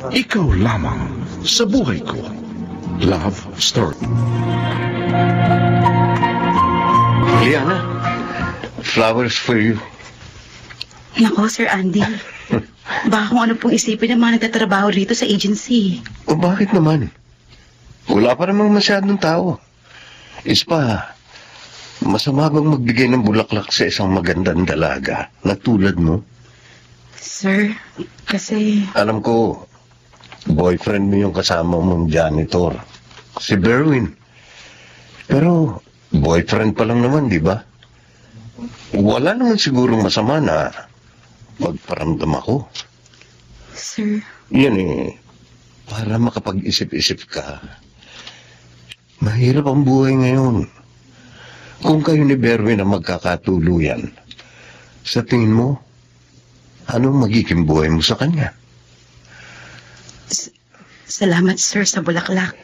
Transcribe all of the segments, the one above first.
Ikaw lamang sa buhay ko. Love Story. Liana, flowers for you. Nako, Sir Andy. Baka kung ano pong isipin ng mga nagtatrabaho rito sa agency. O bakit naman? Wala pa namang masyadong tao. Ispa, masama bang magbigay ng bulaklak sa isang magandang dalaga na tulad mo? Sir, kasi... Alam ko, boyfriend mo yung kasama mong janitor, si Berwin. Pero boyfriend pa lang naman, di ba? Wala naman sigurong masama na magparamdam ako. Sir... Yan para makapag-isip-isip ka. Mahirap ang buhay ngayon. Kung kayo ni Berwin ang magkakatuluyan, sa tingin mo, anong magiging buhay mo sa kanya? Salamat, sir, sa bulaklak.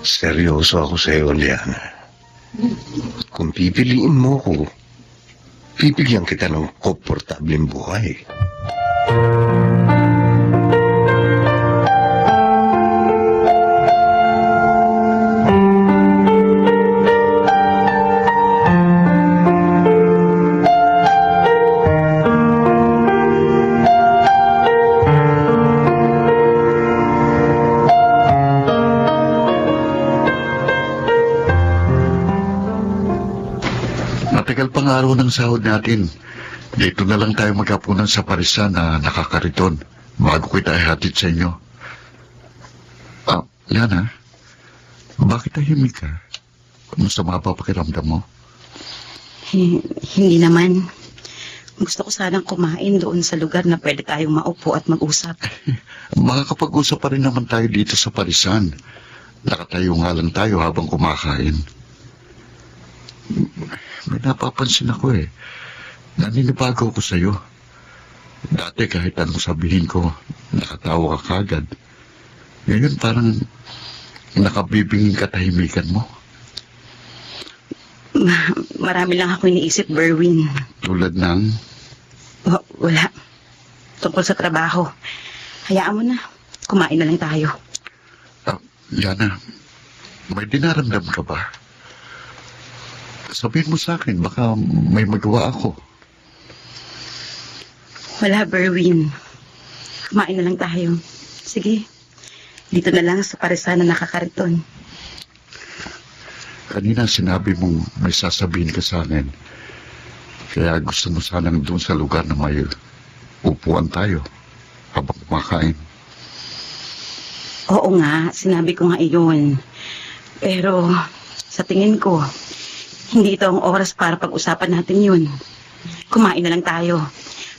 Seryoso ako sa iyo, Liana. Kung pipiliin mo ko, bibigyan kita ng komportableng buhay. Matagal pang araw ng sahod natin. Dito na lang tayo maghapunan sa parisan na nakakariton bago kita ihatid sa inyo. Liana, bakit tahimik ka? Masama pa pakiramdam mo? Hindi naman. Gusto ko sanang kumain doon sa lugar na pwede tayong maupo at mag-usap. Makakapag-usap pa rin naman tayo dito sa parisan. Nakatayo nga lang tayo habang kumakain. May napapansin ako Naninibago ko sa'yo. Dati kahit anong sabihin ko, nakatawa ka kagad. Ngayon parang nakabibinging katahimikan mo. Marami lang ako iniisip, Berwin. Tulad ng? Wala. Tungkol sa trabaho. Hayaan mo na. Kumain na lang tayo. Liana, may dinaramdam ka ba? Sabihin mo sa akin, baka may magawa ako. Wala, Berwin. Kumain na lang tayo. Sige. Dito na lang sa parisan na nakakariton. Kanina sinabi mong may sasabihin ka sa akin. Kaya gusto mo sanang doon sa lugar na may upuan tayo habang kumakain. Oo nga, sinabi ko nga iyon. Pero sa tingin ko, hindi ito ang oras para pag-usapan natin yun. Kumain na lang tayo.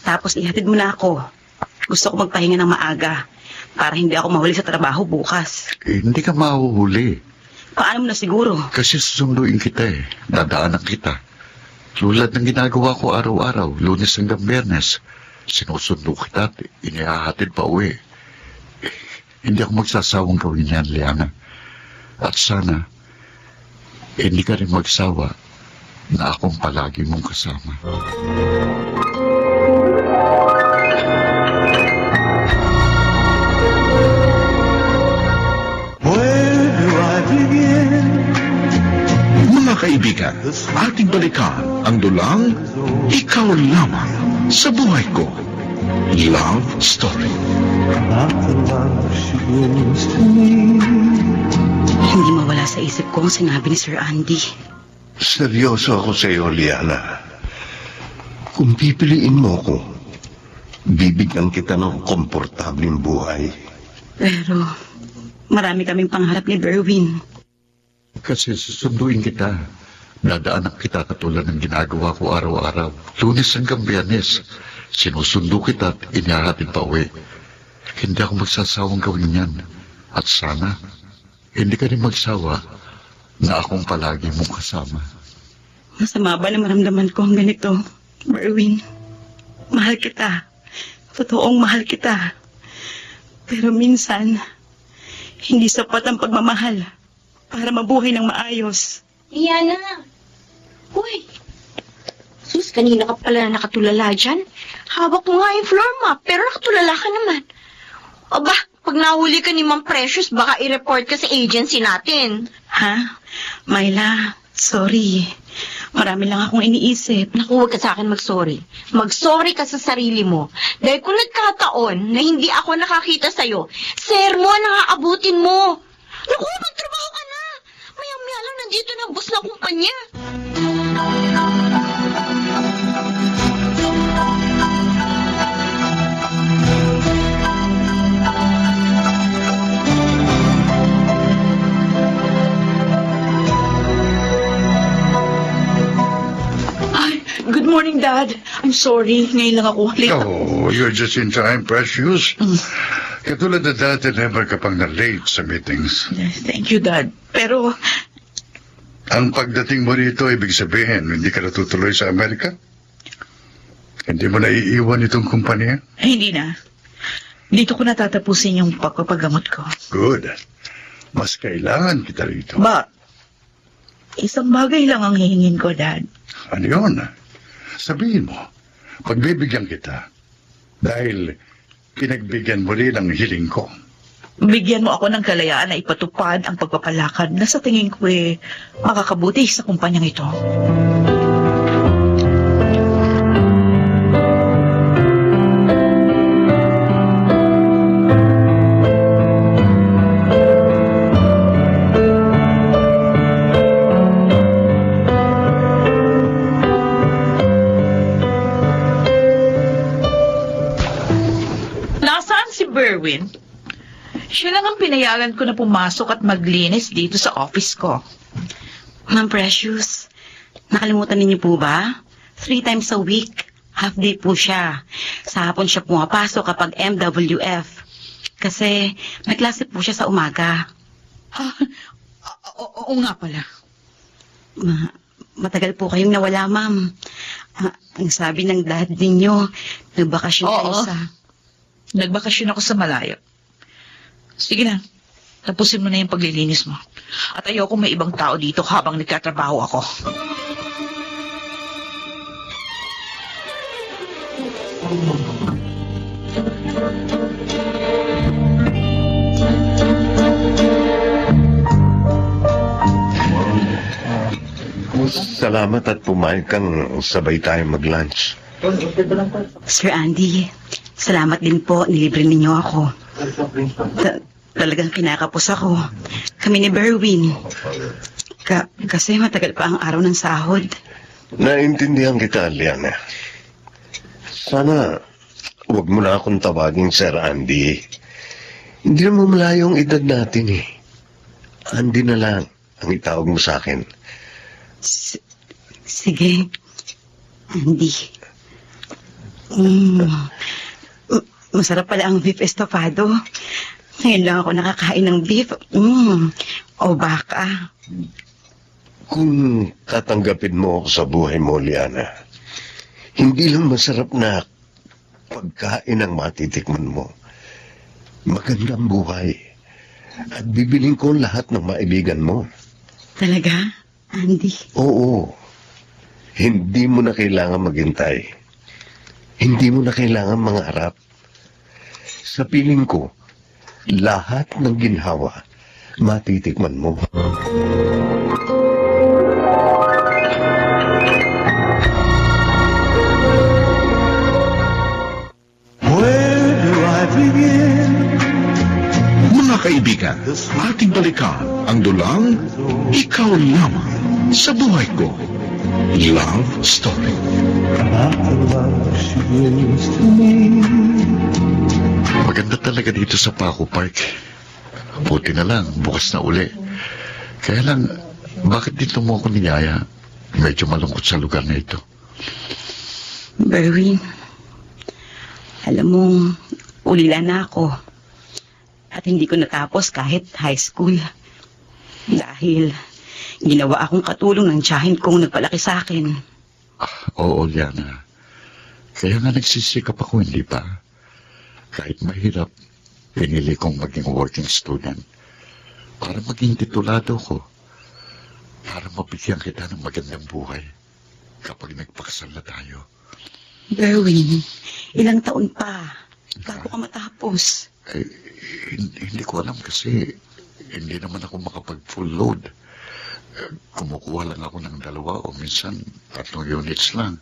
Tapos ihatid mo na ako. Gusto ko magpahinga ng maaga para hindi ako mahuli sa trabaho bukas. Hindi ka mahuhuli. Paano mo na siguro? Kasi susunduin kita Dadaanan kita. Tulad ng ginagawa ko araw-araw, Lunes hanggang Biyernes. Sinusundo kita at inihahatid pa uwi. Hindi ako magsasawang gawin yan, Liana. At sana, hindi ka rin magsawa na akong palagi mong kasama. Mga kaibigan, ating balikan ang dulang Ikaw Lamang sa Buhay Ko. Love Story. Hindi mawala sa isip ko ang sinabi ni Sir Andy. Seryoso ako sa iyo, Liana. Kung pipiliin mo ko, bibigyan kita ng komportableng buhay. Pero marami kaming pangarap ni Berwin. Kasi susunduin kita. Dadaanan kita katulad ng ginagawa ko araw-araw. Lunes hanggang Biyernes. Sinusundo kita at inihahatid pa uwi. Hindi ako magsasawang gawin yan. At sana, hindi ka rin magsawa na akong palagi mong kasama. Masama ba na maramdaman ko ang ganito, Berwin? Mahal kita. Totoong mahal kita. Pero minsan, hindi sapat ang pagmamahal para mabuhay ng maayos. Liana! Uy! Sus, kanina ka pala nakatulala dyan. Hawak mo nga yung floor map, pero nakatulala ka naman. Aba, pag nahuli ka ni Ma'am Precious, baka i-report ka sa agency natin. Ha? Myla, sorry. Marami lang akong iniisip. Naku, huwag ka sa akin mag-sorry. Mag-sorry ka sa sarili mo. Dahil kung nagkataon na hindi ako nakakita sa'yo, sermon ang aabutin mo. Naku, magtrabaho ka na. Maya-maya lang nandito na ang boss ng kumpanya. Good morning, Dad. I'm sorry. Ngayon lang ako. Late ako. Oh, you're just in time, Precious. Katulad na dati, never ka pang na-late sa meetings. Thank you, Dad. Pero, Ang pagdating mo rito, ibig sabihin, hindi ka natutuloy sa Amerika? Hindi mo naiiwan itong kumpanya? hindi na. Dito ko natatapusin yung pagpapagamot ko. Good. Mas kailangan kita rito. Ba, isang bagay lang ang hihingin ko, Dad. Ano yun? Sabihin mo, pagbibigyan kita. Dahil pinagbigyan mo rin ang hiling ko. Bigyan mo ako ng kalayaan na ipatupad ang pagpapalakad na sa tingin ko makakabuti sa kumpanyang ito. Nasaan si Berwin? Siya lang ang pinayagan ko na pumasok at maglinis dito sa office ko. Ma'am Precious, nakalimutan niyo po ba? 3 times a week. Half day po siya. Sa hapon siya pumapasok kapag MWF. Kasi may klase po siya sa umaga. Oo nga pala. Matagal po kayong nawala, ma'am. Ang sabi ng dad ninyo, nagbakasyon kayo sa... Nagbakasyon ako sa malayo. Sige na, tapusin mo na yung paglilinis mo. At ayoko may ibang tao dito habang nagkatrabaho ako. Salamat at pumayag kang sabay tayo mag-lunch. Sir Andy, salamat din po, nilibre ninyo ako. Talagang kinakapos ako. Kami ni Berwin. Kasi matagal pa ang araw ng sahod. Naintindihan kita, Liana. Sana huwag mo na akong tawagin, Sir Andy. Hindi naman malayo ang edad natin eh. Andy na lang ang itawag mo sa akin. Sige, Andy. Masarap pala ang beef estofado. Ngayon lang ako nakakain ng beef. O baka. Kung tatanggapin mo ako sa buhay mo, Liana, hindi lang masarap na pagkain ang matitikman mo. Magandang buhay. At bibiling ko lahat ng maibigan mo. Talaga, Andy? Oo. Hindi mo na kailangan maghintay. Hindi mo na kailangan mangarap. Sa piling ko, lahat ng ginhawa, matitikman mo. Where do I begin? Mga kaibigan, ating balikan ang dulang Ikaw Lamang sa Buhay Ko. Love Story. Maganda talaga dito sa Paco Park. Buti na lang, bukas na uli. Kaya lang, bakit dito mo ako niyaya? Medyo malungkot sa lugar na ito. Berwin, alam mong ulila na ako. At hindi ko natapos kahit high school. Dahil ginawa akong katulong ng tiyahin kong nagpalaki sa akin. Oo, Liana. Kaya nga nagsisikap ako, hindi pa. Kahit mahirap, pinili kong maging working student para maging titulado ko. Para mabigyan kita ng magandang buhay kapag nagpakasal na tayo. Berwin, ilang taon pa bago ka matapos. Eh, hindi ko alam kasi hindi naman ako makapag-full load. Kumukuha lang ako ng 2 o minsan 3 units lang.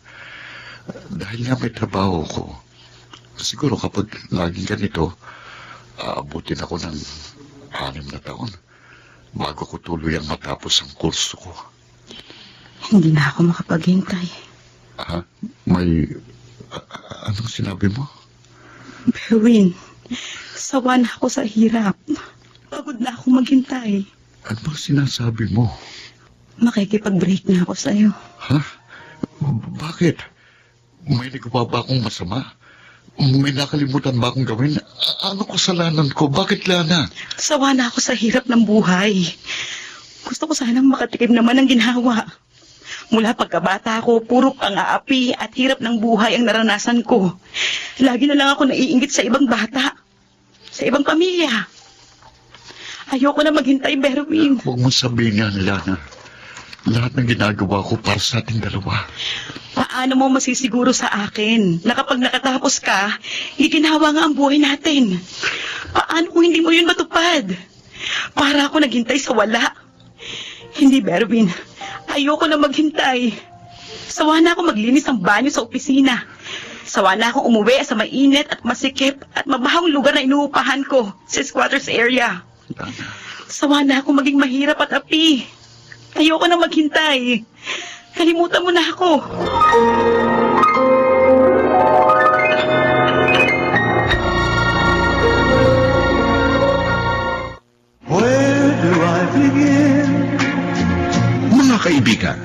Dahil nga may trabaho ko, siguro kapag laging ganito, aabutin ako ng 6 na taon bago ko tuluyang matapos ang kurso ko. Hindi na ako makapaghintay. May... anong sinabi mo? Berwin, sawa na ako sa hirap. Pagod na akong maghintay. Ano bang sinasabi mo? Makikipag-break na ako sa'yo. Bakit? May nagawa ba akong masama? May nakalimutan ba akong gawin? Ano kasalanan ko? Bakit, Lana? Sawa na ako sa hirap ng buhay. Gusto ko sanang makatikim naman ng ginhawa. Mula pagkabata ko, puro pang-aapi at hirap ng buhay ang naranasan ko. Lagi na lang ako naiinggit sa ibang bata, sa ibang pamilya. Ayoko na maghintay, Berwin. Huwag mong sabihin yan, Lana. Lahat ng ginagawa ko para sa ating 2. Paano mo masisiguro sa akin na kapag nakatapos ka, iginhawa nga ang buhay natin? Paano kung hindi mo yun matupad? Para ako naghintay sa wala. Hindi, Berwin. Ayoko na maghintay. Sawa na ako maglinis ng banyo sa opisina. Sawa na akong umuwi sa mainit at masikip at mabahong lugar na inuupahan ko sa squatters area. Sawa na akong maging mahirap at api. Ayoko na maghintay. Kalimutan mo na ako. Where do I begin? Mga kaibigan,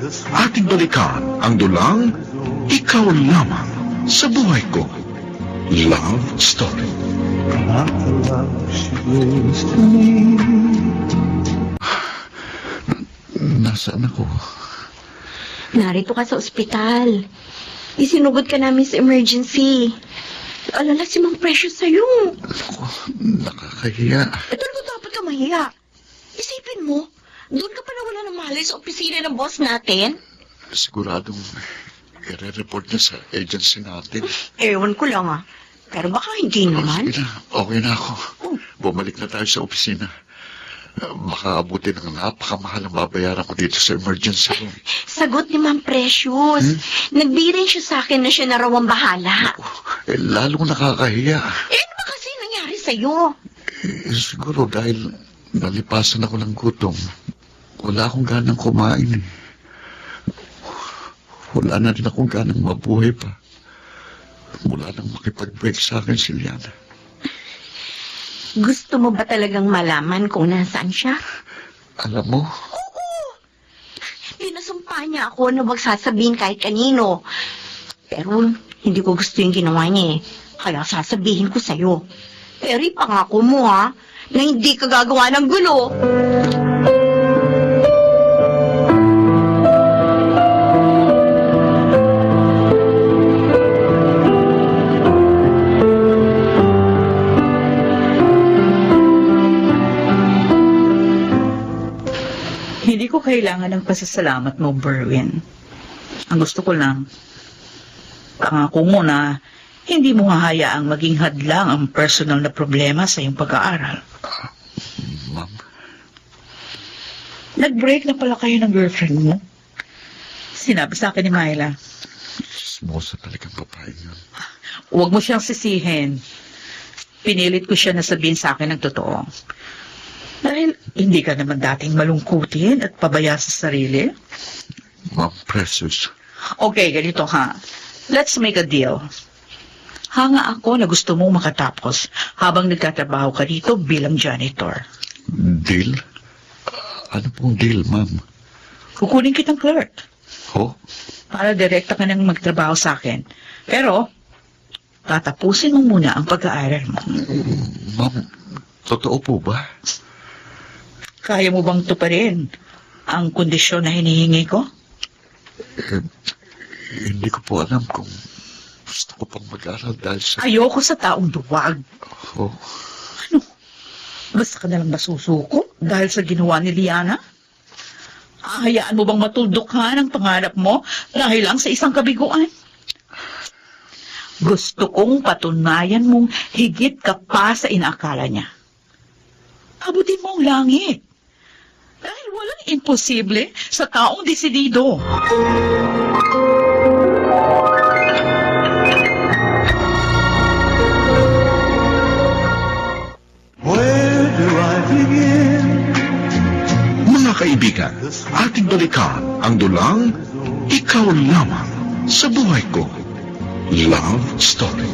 ating balikan ang dulang Ikaw Lamang sa Buhay Ko. Love Story. Not the love she brings to me. Nasaan ako? Narito ka sa ospital. Isinugod ka namin sa emergency. Alala si Mang Precious sa'yo. Ako, nakakahiya. Ito na dapat ka mahiya. Isipin mo, doon ka pa nawala ng malay sa opisina ng boss natin. Siguradong i-report niya sa agency natin. Ewan ko lang Pero baka hindi naman. Sige na, okay na ako. Bumalik na tayo sa opisina. Baka abutin ng napakamahal ang babayaran ko dito sa emergency room. Sagot ni Ma'am Precious. Nagbirin siya sa akin na siya na raw ang bahala. Lalong nakakahiya. Ano ba kasi nangyari sa'yo? Siguro dahil nalipasan ako ng gutom. Wala akong ganang kumain eh. Wala na rin akong ganang mabuhay pa. Mula nang makipag-break sa akin si Liana. Gusto mo ba talagang malaman kung nasaan siya? Alam mo? Oo. Pinasumpa niya ako na wag sasabihin kahit kanino. Pero hindi ko gusto yung ginawa niya Kaya sasabihin ko sa'yo. Pero ipangako mo na hindi ka gagawa ng gulo. Hindi ko kailangan ng pasasalamat mo, Berwin. Ang gusto ko lang, pangako mo na hindi mo hahayaang maging hadlang ang personal na problema sa iyong pag-aaral. Ma'am, Nag-break na pala kayo ng girlfriend mo. Sinabi sa akin ni Myla. smosa talagang babae yun. Huwag mo siyang sisihin. Pinilit ko siya na sabihin sa akin ng totoo. Dahil hindi ka naman dating malungkutin at pabaya sa sarili. Ma'am Precious. Okay, ganito ha. Let's make a deal. Hanga ako na gusto mong makatapos habang nagtatrabaho ka dito bilang janitor. Deal? Ano pong deal, ma'am? Kukunin kitang clerk Ho? para direkta ka nang magtrabaho sa akin. Pero, tatapusin mo muna ang pag-aaral mo. Ma'am, totoo po ba? Kaya mo bang tuparin ang kondisyon na hinihingi ko? Hindi ko po alam kung gusto ko pang mag-aral dahil sa... Ayoko sa taong duwag. Ho? Basta ka nalang masusuko dahil sa ginawa ni Liana? Hayaan mo bang matuldok ka ng pangarap mo dahil lang sa isang kabiguan? Gusto kong patunayan mong higit ka pa sa inaakala niya. Abutin mo ang langit. Dahil walang imposible sa taong desidido. Where do I begin? Mga kaibigan, ating balikan ang dulang Ikaw Lamang sa Buhay Ko. Love Story.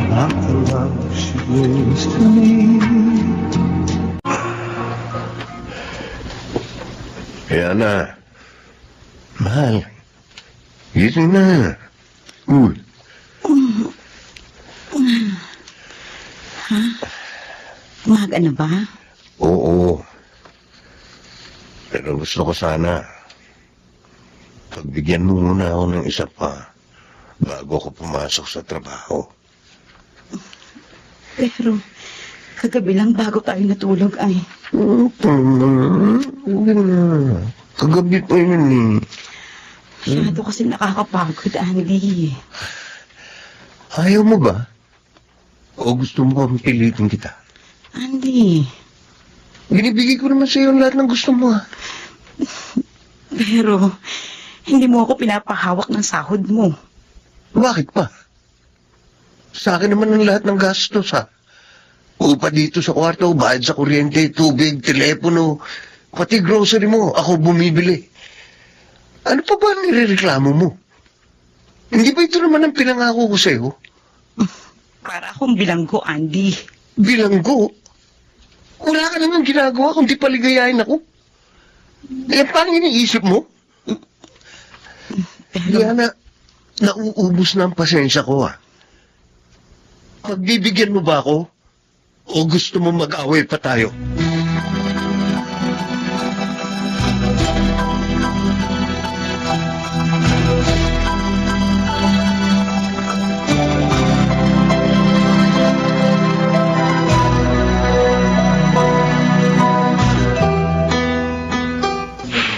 Not the love she brings to me. Kaya na. Mahal. Gising na. Uy. Umaga na ba? Oo. Pero gusto ko sana, pagbigyan mo muna ako ng isa pa bago ako pumasok sa trabaho. Pero, kagabi lang bago tayo natulog ay... Hindi na. Kagabi pa yun eh. Masyado kasi nakakapagod, Andy. Ayaw mo ba? O gusto mo kang pilitin kita? Andy, Binibigay ko naman sa'yo lahat ng gusto mo. pero hindi mo ako pinapahawak ng sahod mo. Bakit pa? Sa akin naman ang lahat ng gastos ha. Upa dito sa kwarto, bayad sa kuryente, tubig, telepono, pati grocery mo, ako bumibili. Ano pa ba nirereklamo mo? Hindi ba ito naman ang pinangako ko sa'yo? Para akong bilanggo, Andy. Bilanggo? Wala ka namang ginagawa kundi paligayahin ako. Eh, paano iniisip mo? Pero, Diana, nauubos na ang pasensya ko ah. Pagbibigyan mo ba ako? O gusto mo mag-away pa tayo?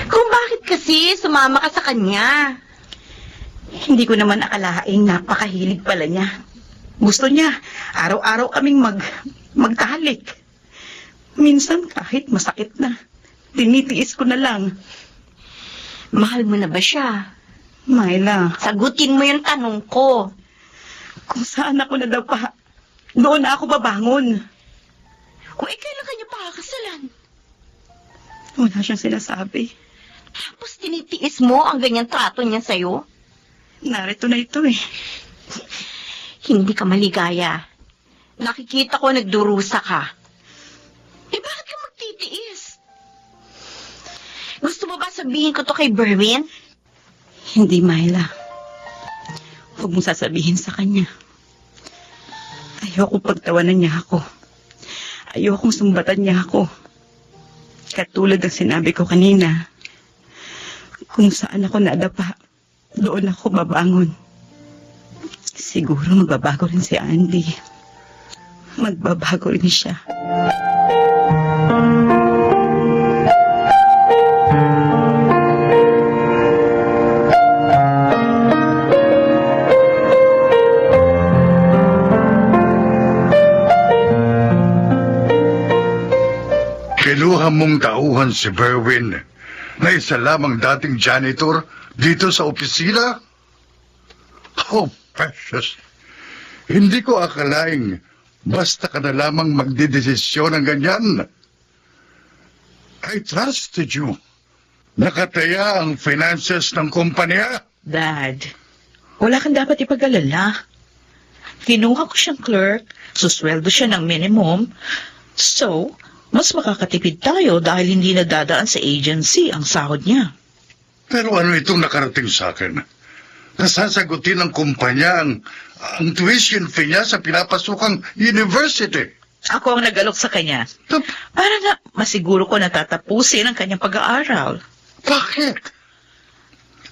Kung bakit kasi sumama ka sa kanya? hindi ko naman akalaing napakahilig pala niya. Gusto niya, araw-araw kaming magtalik. Minsan kahit masakit na, tinitiis ko na lang. Mahal mo na ba siya? Myla, Sagutin mo yung tanong ko. kung saan ako nadapa, doon na ako babangon. Kung kailan kanya pakakasalan? Wala siyang sinasabi. Tapos tinitiis mo ang ganyan trato niya sa'yo? Narito na ito eh. Hindi ka maligaya. Nakikita ko nagdurusa ka. Eh bakit ka magtitiis? Gusto mo ba sabihin ko to kay Berwin? Hindi, Myla. Huwag mong sasabihin sa kanya. Ayoko pagtawanan niya ako. Ayokong sumbatan niya ako. Katulad ng sinabi ko kanina, kung saan ako nadapa, doon ako babangon. Siguro magbabago rin si Andy. Magbabago rin siya. Kinuha mong tauhan si Berwin na isa lamang dating janitor dito sa opisina? Oh, precious. Hindi ko akalaing basta ka na lamang magdidesisyon ng ganyan. I trusted you. Nakataya ang finances ng kumpanya. Dad, wala kang dapat ipag-alala. Kinuha ko siyang clerk, susweldo siya ng minimum. So, mas makakatipid tayo dahil hindi nadadaan sa agency ang sahod niya. Pero ano itong nakarating sa akin? Nasasagutin ng kumpanya ang tuition fee niya sa pinapasukang university. Ako ang nagalok sa kanya. Para na masiguro ko natatapusin ang kanyang pag-aaral. Bakit?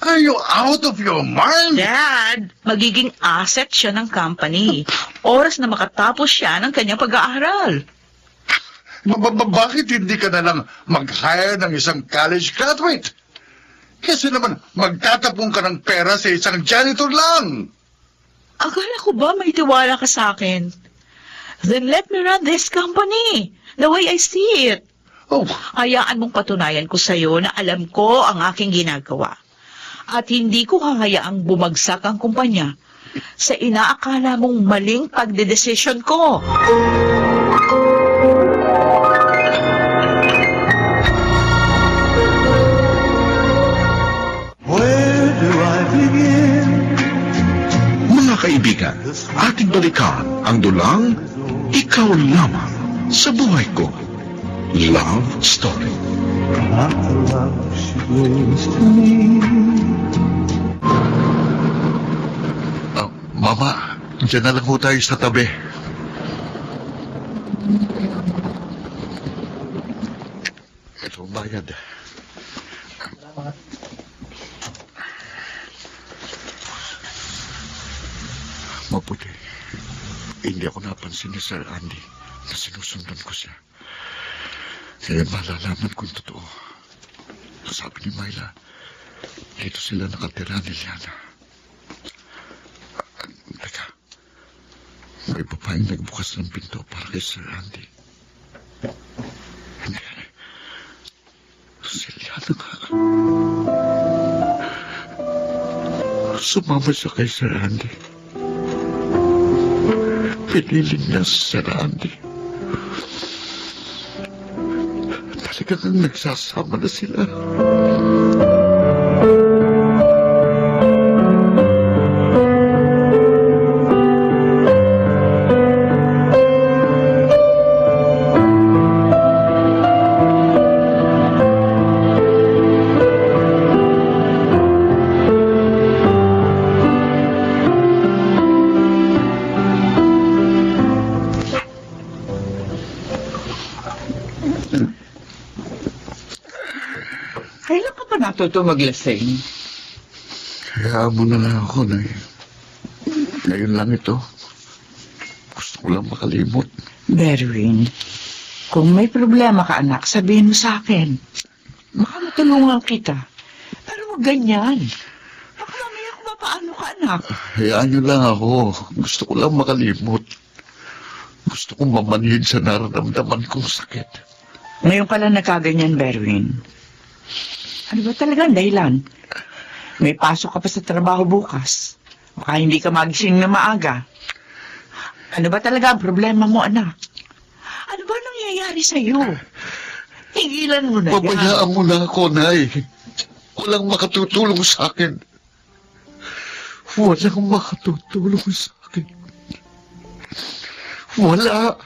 Are you out of your mind? Dad, magiging asset siya ng company. Oras na makatapos siya ng kanyang pag-aaral. Bakit hindi ka na lang mag-hire ng isang college graduate? Kasi naman, magtatapong ka ng pera sa isang janitor lang. Akala ko ba may tiwala ka sa akin? Then let me run this company the way I see it. Oh, Hayaan mong patunayan ko sa'yo na alam ko ang aking ginagawa. At hindi ko hahayaang bumagsak ang kumpanya sa inaakala mong maling pagdedesisyon ko. Where do I begin? mga kaibigan, ating balikan ang dulang Ikaw Lamang sa Buhay Ko. Love Story. Not the love she brings to me. Mama, dyan na lang ho tayo sa tabi. Ito ang bayad. Mabuti. Hindi ako napansin ni Sir Andy na sinusundan ko siya. Kaya malalaman kung totoo. Sabi ni Myla, dito sila nakatira ni Liana. Teka, may babaeng nagbukas ng pinto para kay Sir Andy. Hindi. Si Liana nga. Sumama siya kay Sir Andy. Piniling niya si Sir Andy. Talagang nagsasama na sila. Kailan ka pa natuto maglasing? Kaya mo na lang ako na ngayon lang ito. Gusto ko lang makalimot. Berwin, kung may problema ka anak, sabihin mo sa akin. Baka matulungan kita. Pero huwag ganyan. Baka mamaya kung paano ka anak. Hayaan niyo lang ako. Gusto ko lang makalimot. Gusto kong mamanhid sa nararamdaman kong sakit. Ngayon ka lang nagkaganyan, Berwin. Ano ba talaga ang dahilan? May pasok ka pa sa trabaho bukas. Baka hindi ka magising na maaga. Ano ba talaga ang problema mo, anak? Ano ba nangyayari sa'yo? Tigilan mo na yan. Pabayaan mo na ako, Nay. Walang makatutulong sa akin. Walang makatutulong sa akin. Wala.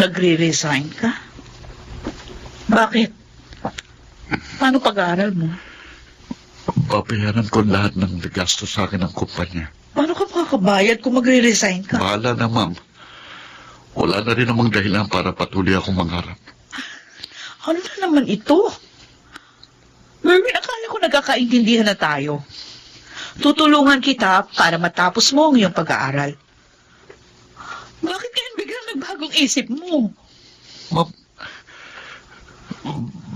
Nagre-resign ka? Bakit? Paano pag-aaral mo? Babayaran ko lahat ng gasto sa akin ng kumpanya. Paano ka makakabayad kung magre-resign ka? Bahala na, ma'am. Wala na rin namang dahilan para patuloy akong mangarap. Ano na naman ito? Merwin, akala ko nagkakaintindihan na tayo. Tutulungan kita para matapos mo ang iyong pag-aaral. Bakit kaya biglang nagbagong isip mo? Ma'am,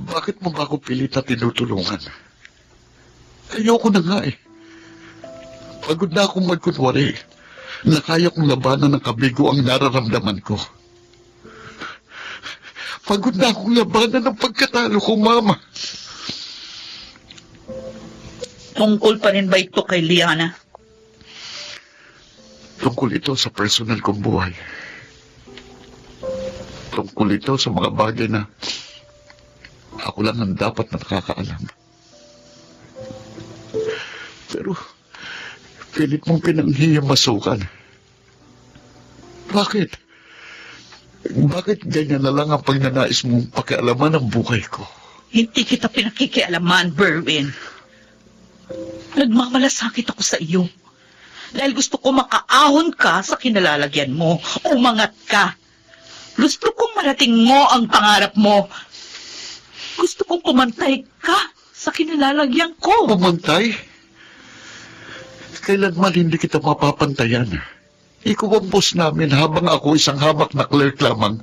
bakit mo ba ako pilit na tinutulungan? Ayoko na nga eh. Pagod na akong magkunwari na kaya kong labanan ng kabigo ang nararamdaman ko. Pagod na akong labanan ng pagkatalo ko, Mama. Tungkol pa rin ba ito kay Liana? Tungkol ito sa personal kong buhay. Tungkol ito sa mga bagay na ako lang ang dapat na nakakaalam. Pero pilit mong pinanghihimasukan. Bakit? Bakit ganyan na lang ang pagnanais mong pakialaman ng buhay ko? Hindi kita pinakikialaman, Berwin. Nagmamalasakit ako sa iyo. Dahil gusto ko makaahon ka sa kinalalagyan mo. Umangat ka. Gusto kong marating mo ang pangarap mo. Gusto kong kumantay ka sa kinalalagyan ko. Pumantay? Kailanman hindi kita mapapantayan. Ikaw ang boss namin habang ako isang hamak na clerk lamang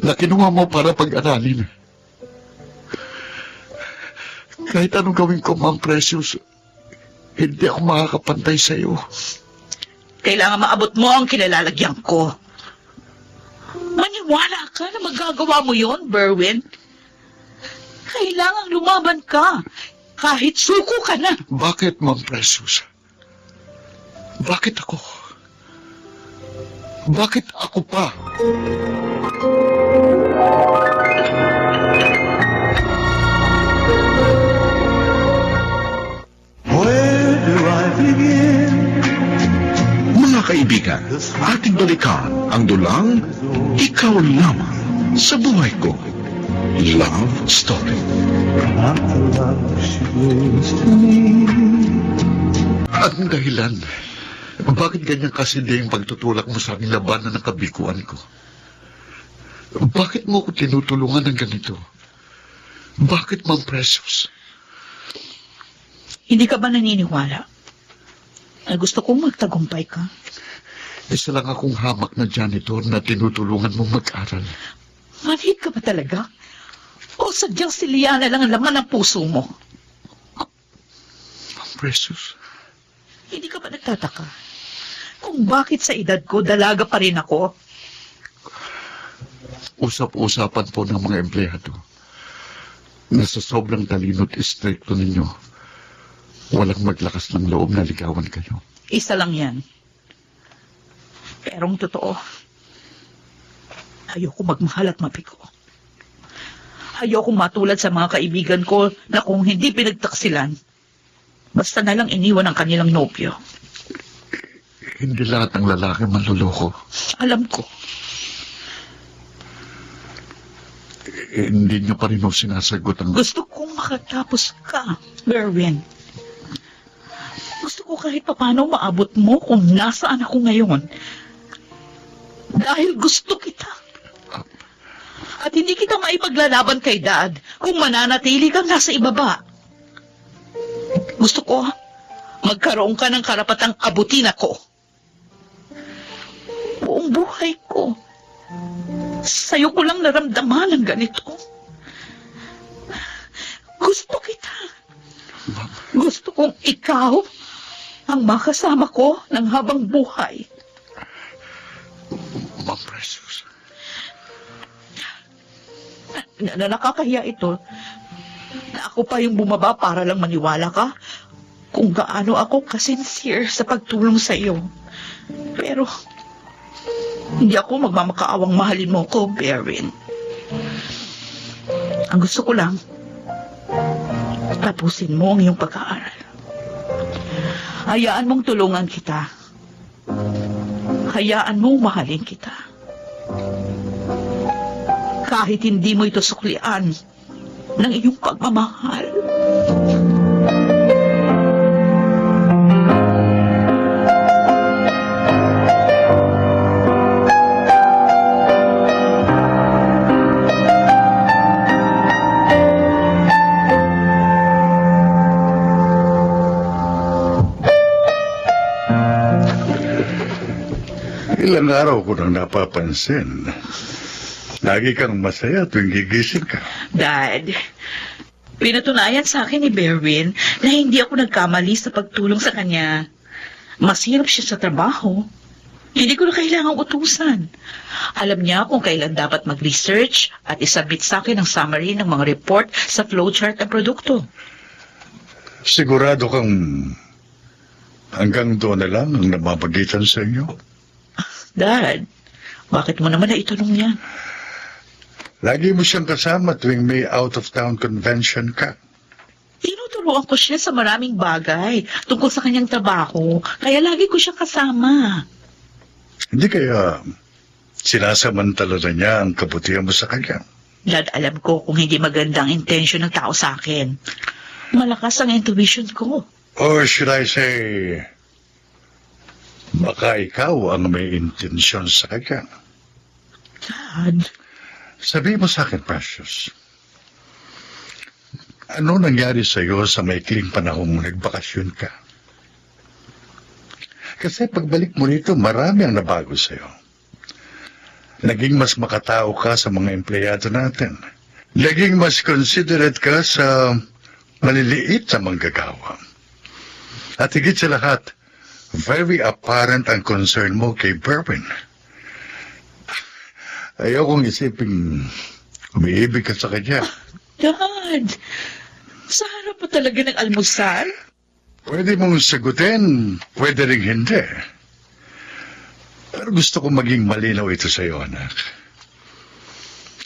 na kinuha mo para pag-aralin. Kahit anong gawin ko, Ma'am Precious, hindi ako makakapantay sa iyo. Kailangan maabot mo ang kinalalagyan ko. Maniwala ka na magagawa mo yon, Berwin. Kailangan lumaban ka. Kahit suko ka na. Bakit, Ma'am Precious? Bakit ako? Bakit ako pa? Where do I begin? Mga kaibigan, ating balikan ang dulang Ikaw Lamang sa Buhay Ko. Love Story. Not the love she brings to me. Anong dahilan? Bakit ganyan kasindi yung pagtutulak mo sa aking labanan ng kabiguan ko? Bakit mo ko tinutulungan ng ganito? Bakit, Ma'am Precious? Hindi ka ba naniniwala na gusto kong magtagumpay ka? Isa lang akong hamak na janitor na tinutulungan mo mag-aral. Manhid ka ba talaga? O sadyang si Liana lang ang laman ng puso mo? Ma'am Precious? Hindi ka ba nagtataka kung bakit sa edad ko dalaga pa rin ako? Usap-usapan po ng mga empleyado na sa sobrang talino't istrikto ninyo, walang maglakas ng loob na ligawan kayo. Isa lang yan. Pero ang totoo, ayoko magmahal at mabigo. Ayoko matulad sa mga kaibigan ko na kung hindi pinagtaksilan, basta na lang iniwan ang kanilang nobyo. Hindi lahat ng lalaki manluloko. Alam ko. Hindi niyo pa rin mo sinasagot ang... Gusto kong makatapos ka, Berwin. Gusto ko kahit papano maabot mo kung nasaan ako ngayon. Dahil gusto kita. At hindi kita maipaglalaban kay Dad kung mananatili kang nasa ibaba. Gusto ko magkaroon ka ng karapatang abutin ako. Buong buhay ko, sa'yo ko lang naramdaman ang ganito. Gusto kita. Gusto kong ikaw ang makasama ko ng habang buhay. Ma'am Precious. Nakakahiya ito na ako pa yung bumaba para lang maniwala ka kung gaano ako kasincere sa pagtulong sa iyo. Pero hindi ako magmamakaawang mahalin mo ko, Berwin. Ang gusto ko lang, tapusin mo ang iyong pag-aaral. Hayaan mong tulungan kita. Hayaan mong mahalin kita. Kahit hindi mo ito suklian ng iyong pagmamahal. Ilang araw ko nang napapansin. Lagi kang masaya tuwing gigising ka. Dad, pinatunayan sa akin ni Berwin na hindi ako nagkamali sa pagtulong sa kanya. Mas hirap siya sa trabaho. Hindi ko na kailangang utusan. Alam niya kung kailan dapat mag-research at isubmit sa akin ang summary ng mga report sa flowchart ng produkto. Sigurado kang hanggang doon na lang ang nababagitan sa inyo? Dad, bakit mo naman naitanong yan? Lagi mo siyang kasama tuwing may out-of-town convention ka. Tinuturuan ko siya sa maraming bagay tungkol sa kanyang trabaho, kaya lagi ko siyang kasama. Hindi kaya sinasamantala na niya ang kabutihan mo sa kanya? Dad, alam ko kung hindi magandang intensyon ng tao sa akin. Malakas ang intuition ko. Or should I say, Baka ikaw ang may intensyon sa kanya. Dad, Sabi mo sa akin, Precious. Ano nangyari sa iyo sa maikling panahong nagbakasyon ka? Kasi pagbalik mo rito, marami ang nabago sa iyo. Naging mas makatao ka sa mga empleyado natin. Naging mas considerate ka sa maliliit na manggagawa. At higit sa lahat, very apparent ang concern mo kay Berwin. Ayaw kong isiping umiibig ka sa kanya. Dad, sa harap pa talaga ng almusal? Pwede mong sagutin, pwede rin hindi. Pero gusto kong maging malinaw ito sa iyo, anak.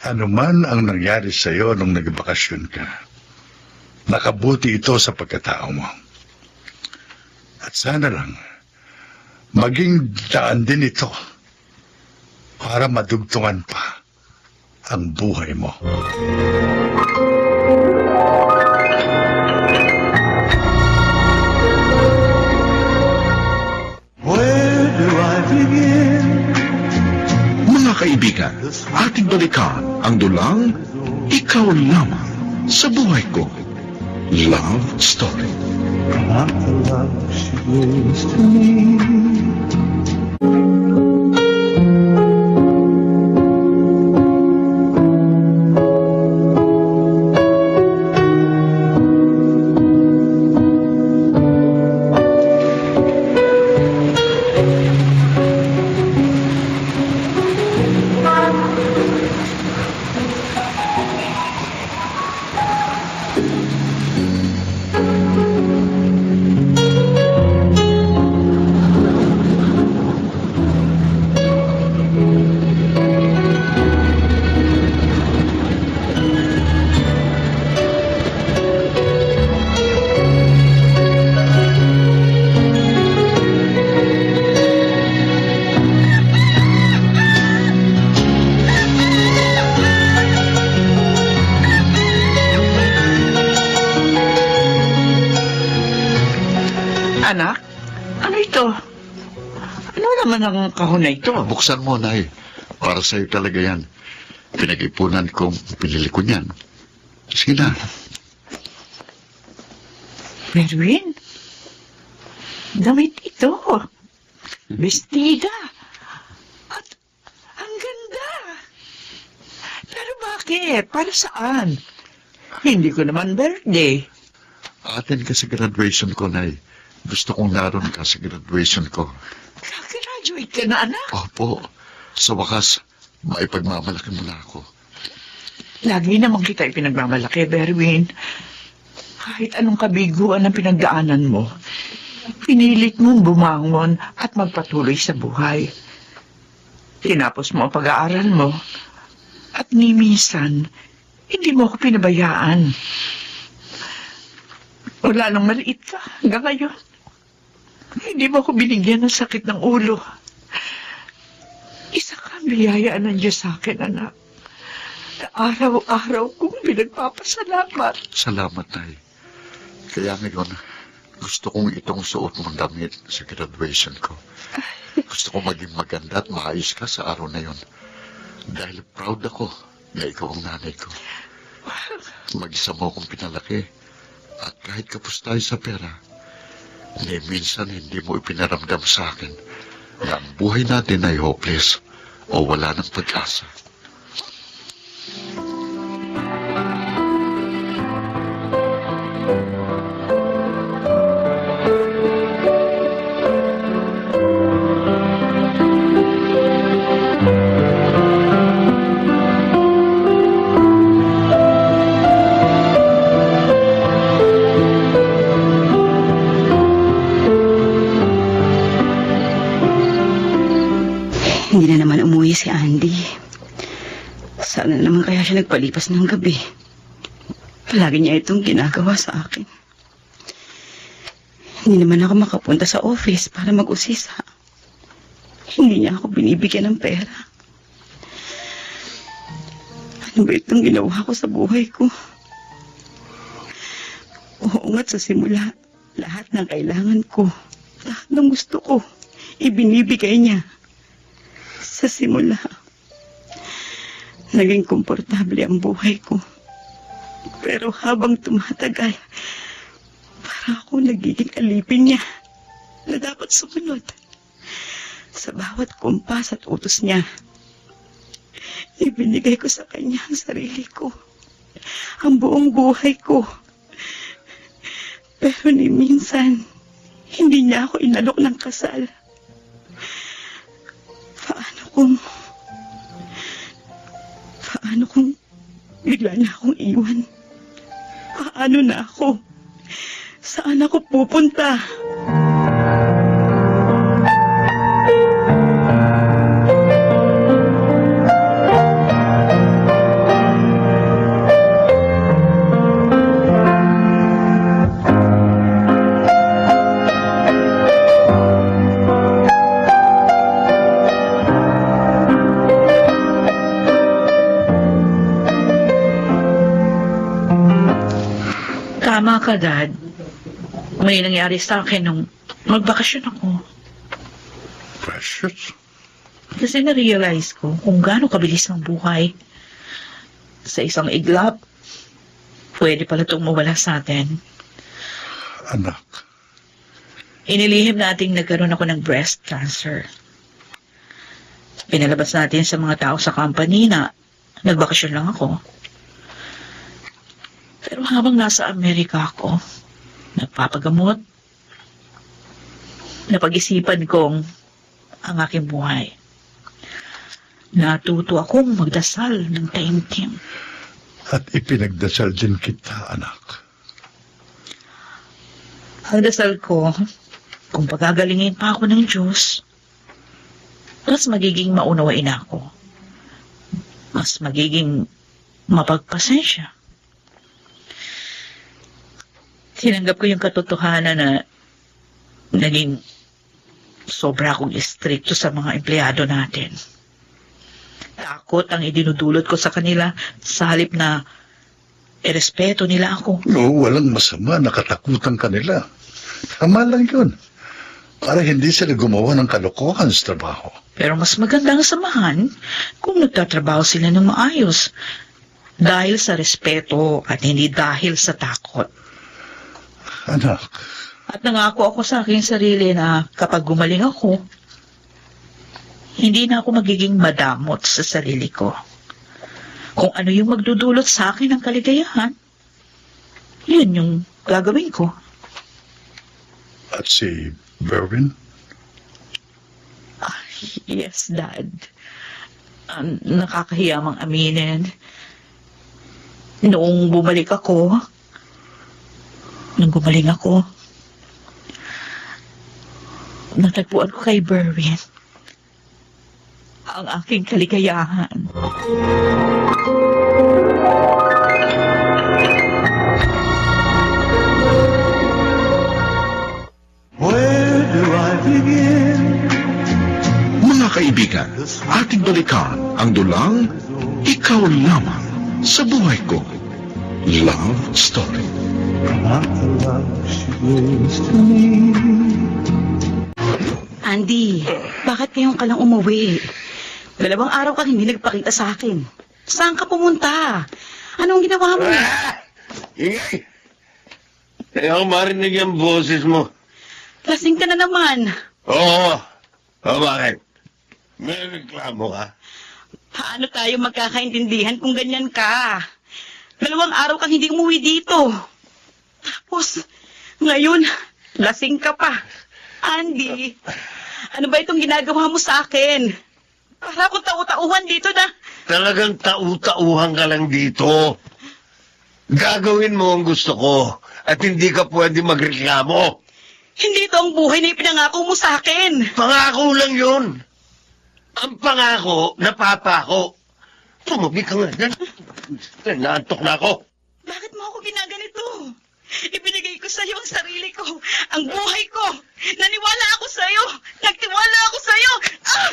Ano man ang nangyari sa iyo nung nagbakasyon ka, nakabuti ito sa pagkatao mo. At sana lang, maging daan din ito para madugtungan pa ang buhay mo. Where do I begin? Mga kaibigan, ating balikan ang dulang Ikaw Lamang sa Buhay Ko. Love Story. Not the love she brings to me. Anak, ano ito? Ano naman ang kahon na ito? Buksan mo, Nay. Para sa'yo talaga yan. Pinag-ipunan kong pinili ko niyan. Sige na. Berwin? Damit ito. Bestida. At ang ganda. Pero bakit? Para saan? Hindi ko naman birthday. Atin ka sa graduation ko, Nay. Gusto kong naroon ka sa graduation ko. Graduate ka na, anak. Opo. Sa wakas, maipagmamalaki mo na ako. Lagi naman kita ipinagmamalaki, Berwin. Kahit anong kabiguan ang pinagdaanan mo, pinilit mong bumangon at magpatuloy sa buhay. Tinapos mo ang pag-aaral mo, at ni minsan, hindi mo ako pinabayaan. Wala nang maliit ka hanggang ngayon. Hindi mo ako binigyan ng sakit ng ulo. Isa kang biyayaan ng Diyos sa akin, anak. Araw-araw kong pinagpapasalamat. Salamat, Nay. Kaya ngayon, gusto kong itong suot mong damit sa graduation ko. Gusto kong maging maganda at maayos ka sa araw na yon. Dahil proud ako na ikaw ang nanay ko. Mag-isa mo akong pinalaki. At kahit kapos tayo sa pera, minsan hindi mo ipinaramdam sa akin na ang buhay natin ay hopeless o wala ng pag-asa. Hindi na naman umuwi si Andy. Sana naman kaya siya nagpalipas ng gabi. Palagi niya itong ginagawa sa akin. Hindi naman ako makapunta sa office para mag-usisa. Hindi niya ako binibigyan ng pera. Ano ba itong ginawa ko sa buhay ko? Oo nga't sa simula, lahat ng kailangan ko, lahat ng gusto ko, ibinibigay niya. Sa simula, naging komportable ang buhay ko. Pero habang tumatagal, para ako nagiging alipin niya na dapat sumunod sa bawat kumpas at utos niya. Ibinigay ko sa kanya ang sarili ko, ang buong buhay ko. Pero ni minsan, hindi niya ako inalok ng kasal. Paano kung bigla niya akong iwan? Paano na ako? Saan ako pupunta? Tama ka, Dad. May nangyari sa akin nung magbakasyon ako. Precious? Kasi na-realize ko kung gaano kabilis ang buhay. Sa isang iglap, pwede pala itong mawala sa atin. Anak. Inilihim nating nagkaroon ako ng breast cancer. Pinalabas natin sa mga tao sa company na nagbakasyon lang ako. Pero habang nasa Amerika ako, nagpapagamot, napag-isipan kong ang aking buhay. Natuto akong magdasal ng taimtim. At ipinagdasal din kita, anak. Ang dasal ko, kung pagagalingin pa ako ng Diyos, mas magiging maunawain ako. Mas magiging mapagpasensya. Tinanggap ko yung katotohanan na naging sobra akong istrikto sa mga empleyado natin. Takot ang idinudulot ko sa kanila sa halip na irespeto nila ako. No, walang masama, nakatakutan ka nila. Tama lang yun. Para hindi sila gumawa ng kalokohan sa trabaho. Pero mas maganda ang samahan kung nagtatrabaho sila ng maayos. Dahil sa respeto at hindi dahil sa takot. Anak. At nangako ako sa aking sarili na kapag gumaling ako, hindi na ako magiging madamot sa sarili ko. Kung ano yung magdudulot sa akin ng kaligayahan, yun yung gagawin ko. At si Berwin? Yes, Dad. Nakakahiya mang aminin. Noong bumalik ako, nung gumaling ako, natagpuan ko kay Berwin ang aking kaligayahan. Where do I begin? Mga kaibigan, ating balikan ang dulang Ikaw Lamang sa Buhay Ko. Love Story. Not the love she brings to me. Andy, bakit ngayon ka lang umuwi? 2 araw kang hindi nagpakita sa akin. Saan ka pumunta? Anong ginawa mo? Ingay! Kaya ako marinig yung boses mo. Lasing ka na naman. Oo. O bakit? May reklamo ka? Paano tayo magkakaintindihan kung ganyan ka? 2 araw kang hindi umuwi dito. Tapos, ngayon, lasing ka pa. Andy, ano ba itong ginagawa mo sa akin? Para akong tau-tauhan dito na. Talagang tau-tauhan ka lang dito. Gagawin mo ang gusto ko at hindi ka pwede magreklamo. Hindi ito ang buhay na ipinangako mo sa akin. Pangako lang yun. Ang pangako, napapako. Tumabi ka nga dyan. Naantok na ako. Bakit mo ako ginaganito? Ibinigay ko sa'yo ang sarili ko, ang buhay ko. Naniwala ako sa'yo. Nagtiwala ako sa'yo. Ah!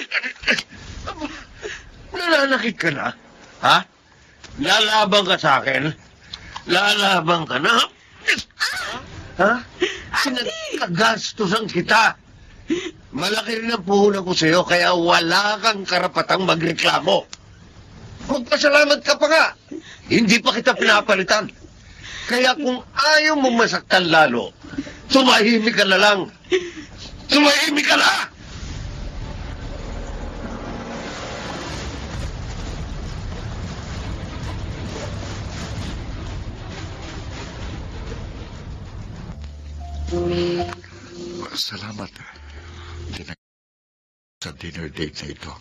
Nananakit ka na? Ha? Lalaban ka sa akin? Lalaban ka na? Ha? Pinagkagastusan kita. Malaki rin ang puhunan ko sa'yo, kaya wala kang karapatang magreklamo. Magpasalamat ka pa nga. Hindi pa kita pinapalitan. Kaya kung ayaw mo masaktan lalo, tumahimik ka na lang. Tumahimik ka na! Salamat. Sa dinner date na ito.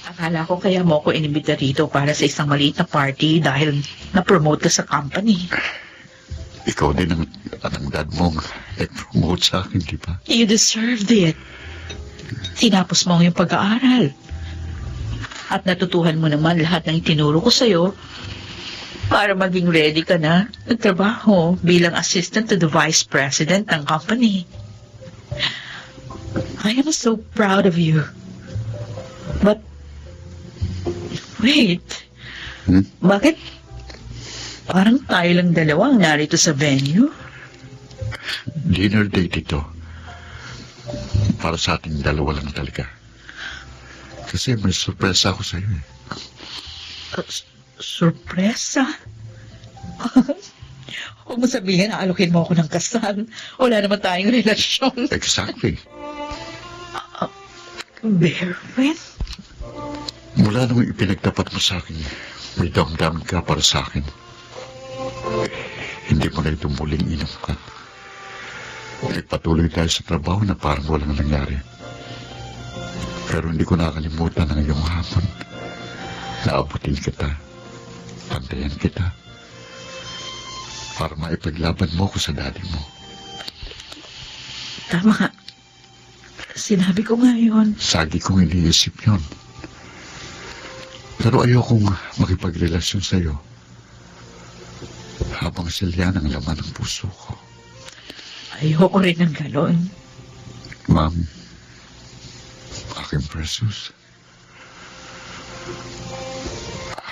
Akala ko kaya mo ko inimbita rito para sa isang maliit na party dahil na-promote ka sa company. Ikaw din ang dad mong nag-promote sa akin, di ba? You deserved it. Tinapos mo yung pag-aaral. At natutuhan mo naman lahat ng itinuro ko sa'yo para maging ready ka na nagtrabaho bilang assistant to the vice president ng company. I am so proud of you. But, wait. Bakit parang tayo lang dalawa ang narito sa venue? Dinner date ito. Para sa ating dalawa lang talaga. Kasi may sorpresa ako sa'yo eh. Sorpresa? Huwag mo sabihin na alokin mo ako ng kasal. Wala naman tayong relasyon. Exactly. Berwin? Mula nung ipinagtapat mo sa akin, may damdamin ka para sa akin. Hindi mo na ito muling inukan. Nagpatuloy tayo sa trabaho na parang walang nangyari. Pero hindi ko nakalimutan ang iyong hapon. Naabutin kita. Pantayan kita. Para maipaglaban mo ko sa daddy mo. Tama. Sinabi ko nga yun. Sagi kong iniisip yun. Pero ayokong makipagrelasyon sa'yo habang silyan ang laman ng puso ko. Ayoko rin ng ganon. Ma'am, aking precious,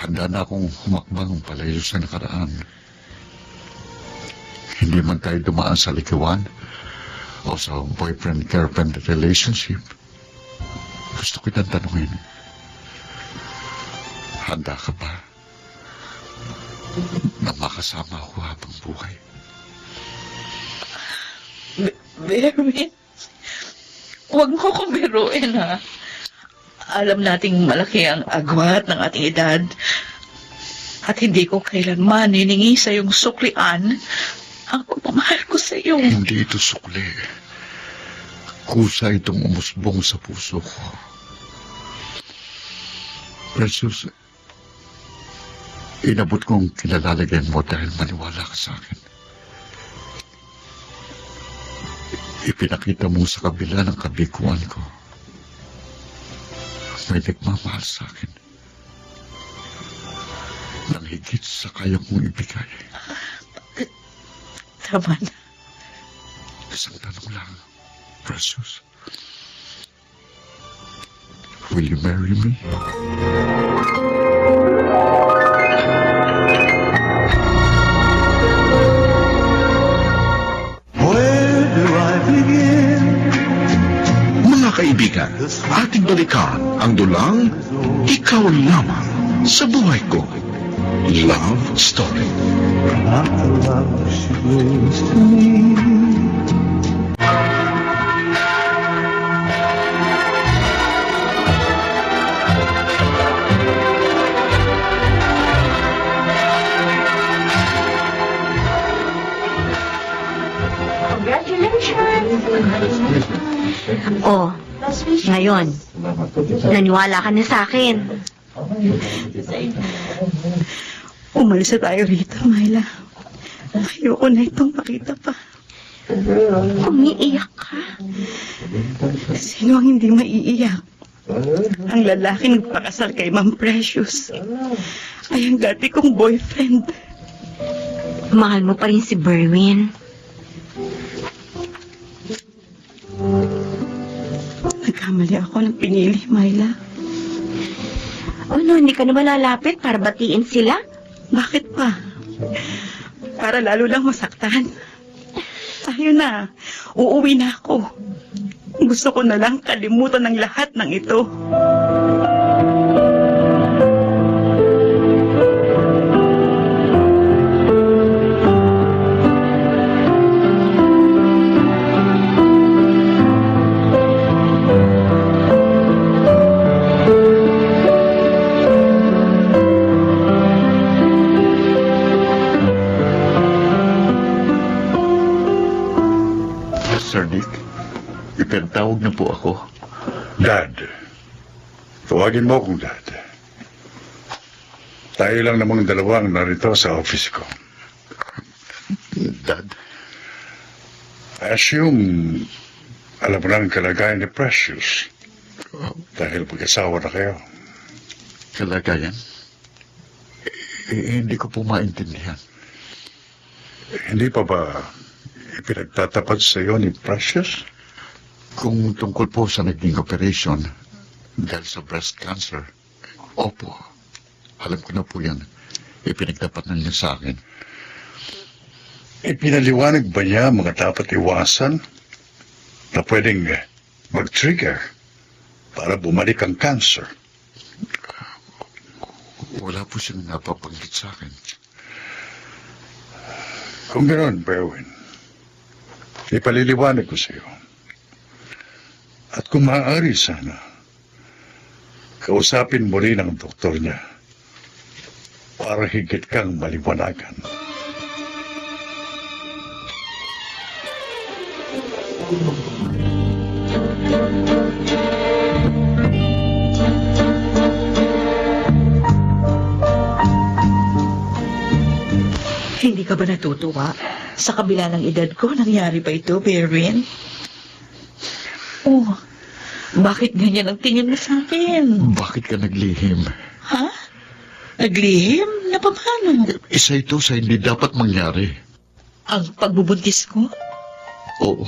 handa na akong humakbang palayo sa nakaraan. Hindi man tayo dumaan sa ligawan o sa boyfriend-girlfriend relationship. Gusto kitang tanungin, handa ka ba na makasama ako habang buhay? Berwin, huwag mo akong biruin, ha? Alam nating malaki ang agwat ng ating edad at hindi ko kailanman hiningi sa iyong suklian ang pagmamahal ko sa iyo. Hindi ito sukli. Kusa itong umusbong sa puso ko. Precious, inabot kong kilalagyan mo dahil maniwala ka sa akin. Ipinakita mo sa kabila ng kabiguan ko. May nagmamahal sa akin. Nang higit sa kaya kong ibigay. Tama na. Isang tanong lang, Precious. Will you marry me? Mga kaibigan, ating balikan ang dulang Ikaw Lamang sa Buhay Ko. Love Story. Not the love she brings to me. Oh, ngayon, naniwala ka na sa akin. Umalis na tayo rito, Myla. Ayoko na itong makita pa. Umiiyak ka? Sino ang hindi maiiyak? Ang lalaki nagpakasal kay Ma'am Precious ay ang dati kong boyfriend. Mahal mo pa rin si Berwin. Nagkamali ako ng pinili, Myla. Ano, hindi ka na malalapit para batiin sila? Bakit pa? Para lalo lang masaktan. Tayo na. Uuwi na ako. Gusto ko na lang kalimutan ng lahat ng ito. Sir Nick, ipinatawag na po ako. Dad. Tawagin mo akong Dad. Tayo lang namang dalawang narito sa office ko. Dad, I assume alam mo na ang kalagayan ni Precious. Dahil pag-asawa na kayo. kalagayan? Hindi ko po maintindihan. Hindi pa ba ipinagtatapat sa iyo ni Precious? Kung tungkol po sa naging operation dahil sa breast cancer, opo, alam ko na po yan. Ipinagtapat na niya sa akin. Ipinaliwanag ba niya mga dapat iwasan na pwedeng mag-trigger para bumalik ang cancer? Wala po siyang napapanggit sa akin. Kung ganoon, Berwin, ipaliliwanag ko sa iyo. At kung maaari sana, kausapin mo rin ang doktor niya para higit kang maliwanagan. Hindi ka ba natutuwa? Sa kabila ng edad ko, nangyari pa ito, Perrin? Oh, bakit ganyan ang tingin mo sa akin? Bakit ka naglihim? Ha? Naglihim? Na paano? Isa ito sa hindi dapat mangyari. Ang pagbubuntis ko? Oo.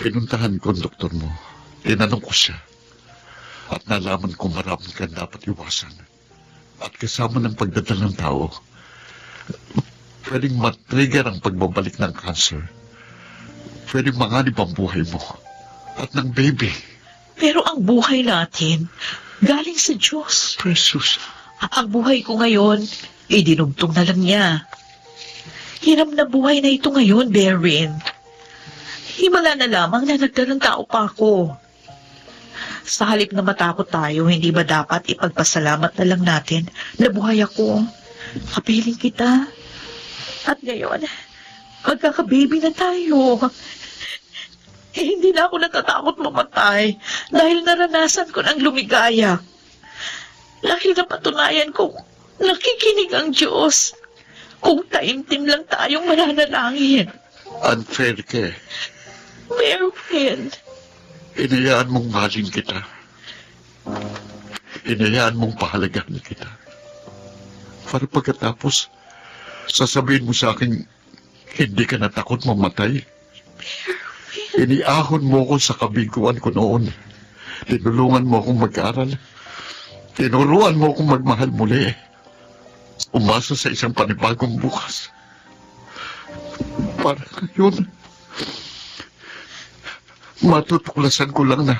Pinuntahan ko ang doktor mo. Tinanong ko siya. At nalaman ko marami kang dapat iwasan. At kasama ng pagdadal ng tao, pwedeng matrigger ang pagbabalik ng cancer. Pwedeng manganib ang buhay mo. At ng baby. Pero ang buhay natin, galing sa Diyos. Precious. Ang buhay ko ngayon, idinugtong na lang niya. Hiram na buhay na ito ngayon, Berin. Himala na lamang na nagdalang tao pa ako. Sa halip na matakot tayo, hindi ba dapat ipagpasalamat na lang natin na buhay ako? Kapiling kita. At ngayon, magkakababy na tayo. Hindi na ako natatakot mamatay dahil naranasan ko ng lumigaya. Dahil napatunayan ko, nakikinig ang Diyos. Kung taimtim lang tayong mananalangin. Unfair ka. Merwin. Inayaan mong mahalin kita. Inayaan mong pahalagahan kita. Para pagkatapos, sasabihin mo sa akin, hindi ka natakot mamatay. Iniahon mo ko sa kabiguan ko noon. Tinulungan mo akong mag-aral. Tinuruan mo akong magmahal muli. Umasa sa isang panibagong bukas. Para ngayon, matutuklasan ko lang na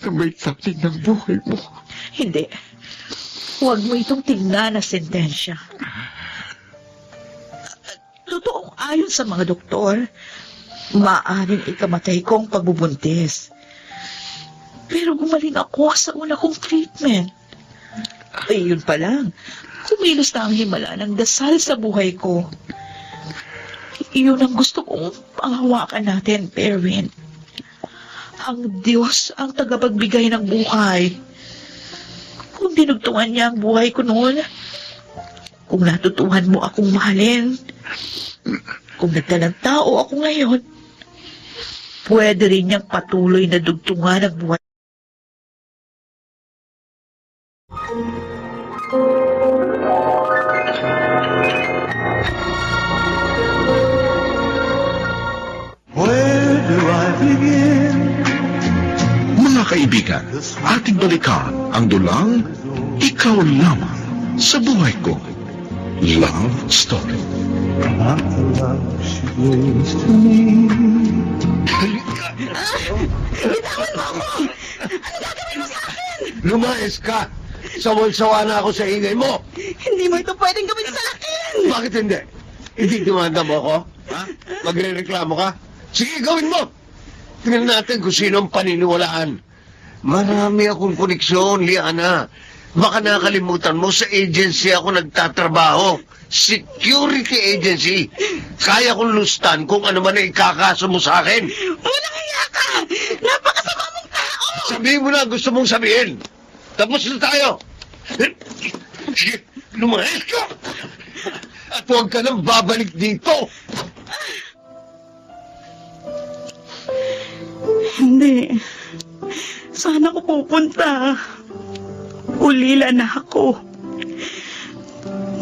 may taning ng buhay mo. Hindi. Huwag mo itong tingnan na sentensya. Totoong ayon sa mga doktor, maaaring ikamatay ko ang pagbubuntis. Pero gumaling ako sa una kong treatment. Ay, yun pa lang. Kumilos na ang himala ng dasal sa buhay ko. Iyon ang gusto kong panghawakan natin, Perrin. Ang Diyos ang tagapagbigay ng buhay. Kung dinugtungan niya ang buhay ko noon, kung natutuhan mo akong mahalin, kung nagdalang tao ako ngayon, pwede rin niyang patuloy na dugtungan ang buhay. Where do I begin? Mga kaibigan, ating balikan ang dulang Ikaw Lamang sa Buhay Ko. Love Story. not the love she brings to me. Bitawan mo ako! Ano gagawin mo sa akin? Lumayas ka! Sawan-sawa na ako sa ingay mo! Hindi mo ito pwedeng gawin sa akin! Bakit hindi? Hindi demanda mo ako? Ha? Magre-reklamo ka? Sige, gawin mo! Tingnan natin kung sino ang paniniwalaan. Marami akong koneksyon, Liana. Baka nakalimutan mo, sa agency ako nagtatrabaho. Security agency. Kaya kong lustan kung ano man ang ikakaso mo sa akin. Walang hiya ka! Napakasama mong tao! Sabihin mo na gusto mong sabihin. Tapos na tayo. Sige, lumayas ka. At huwag ka nang babalik dito. Hindi. Saan ako pupunta? Ulila na ako.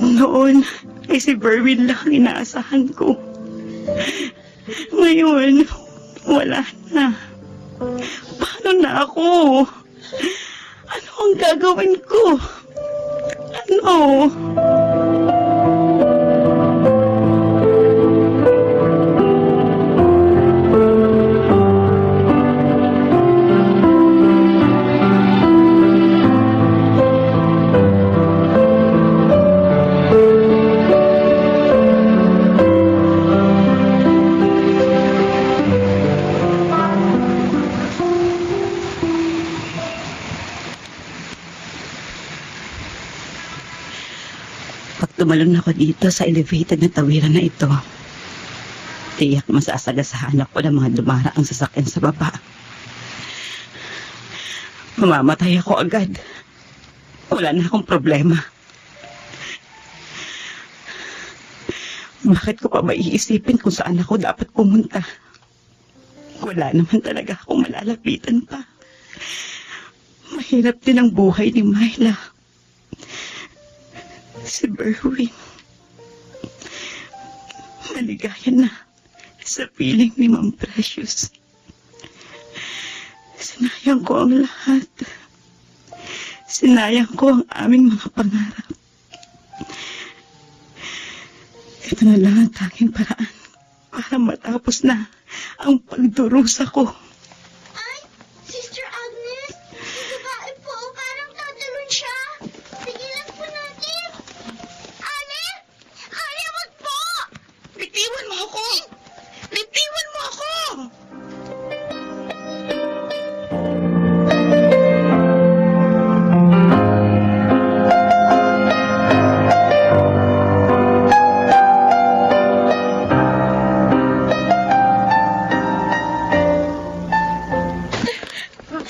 Noon, ay si Berwin lang ang inaasahan ko. Ngayon, wala na. Paano na ako? Ano ang gagawin ko? Ano? Tumalon ako dito sa elevated na tawiran na ito. Tiyak masasagasahan ako ng mga dumaraang sasakyan sa baba. Mamamatay ako agad. Wala na akong problema. Bakit ko pa maiisipin kung saan ako dapat pumunta? Wala naman talaga akong malalapitan pa. Mahirap din ang buhay ni Myla. Si Berwin. Maligaya na sa piling ni Ma'am Precious. Sinayang ko ang lahat. Sinayang ko ang aming mga pangarap. Ito na lang ang tanging paraan para matapos na ang pagdurusa ko. Ay, Sister Agnes, yung babae po, parang tatalon siya. Tigilan po natin. Ale, wag po! Bitiwan mo ako! Bitiwan mo ako!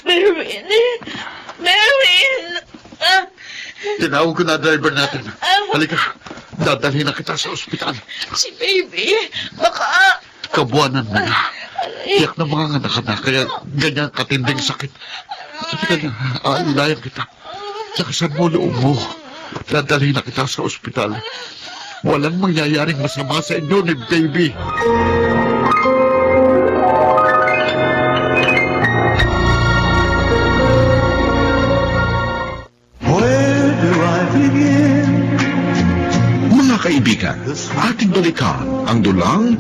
Merwin! Tinawag ko na driver natin. Halika, dadalhin na kita sa ospital. Si baby, baka... Kabuanan mo na. Tiyak na mga anak na, kaya ganyan katinding sakit. Halika na, aalilayan kita. Lakasan mo loob mo. Dadalhin na kita sa ospital. Walang mangyayaring masama sa inyo ni baby. Where do I begin? Mga kaibigan, ating balikan ang dulang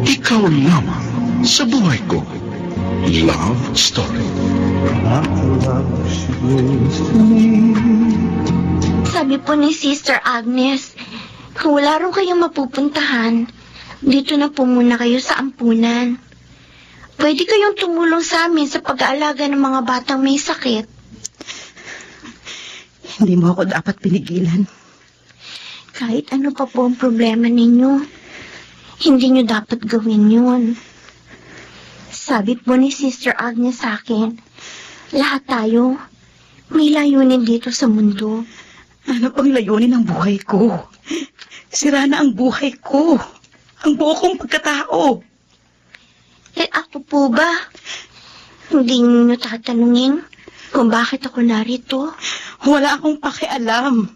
Ikaw Lamang sa Buhay Ko. Love Story. Not the love she brings to me. Sabi po ni Sister Agnes, kung wala rin kayong mapupuntahan, dito na po muna kayo sa ampunan. Pwede kayong tumulong sa amin sa pag-aalaga ng mga batang may sakit. Hindi mo ako dapat pinigilan. Kahit ano pa po ang problema ninyo, hindi nyo dapat gawin yun. Sabi po ni Sister Agnes sa akin, lahat tayo may layunin dito sa mundo. Ano pang layunin ng buhay ko? Sira na ang buhay ko. Ang buo kong pagkatao. Eh ako po ba? Hindi nyo tatanungin kung bakit ako narito? Wala akong pakialam.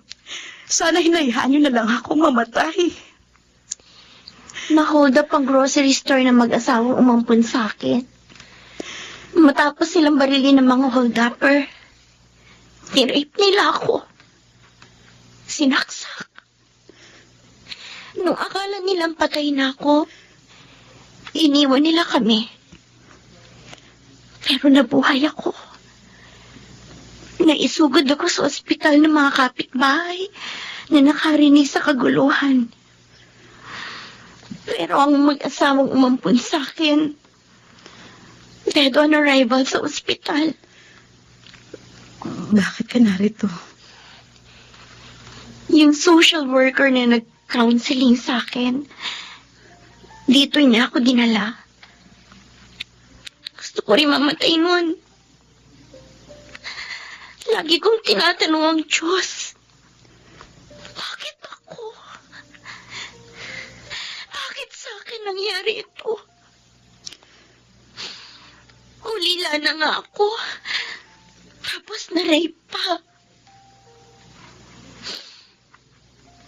Sana hinayaan nyo na lang ako mamatay. Na-hold up ang grocery store na mag-asawang umampun sa akin. Matapos silang barilin ng mga hold-upper, nirape nila ako. Sinaksak. Nung akala nilang patay na ako, iniwan nila kami. Pero nabuhay ako. Naisugod ako sa ospital ng mga kapitbahay na nakarinig sa kaguluhan. Pero ang mag-asawang umampun sa akin, dead on arrival sa ospital. Bakit ka narito? Yung social worker na nag-counseling sa akin, dito niya ako dinala. Gusto ko rin mamatay nun. Lagi kong tinatanong ang Diyos, bakit ako? Bakit sa akin nangyari ito? Ulila na nga ako. Tapos na-rape pa.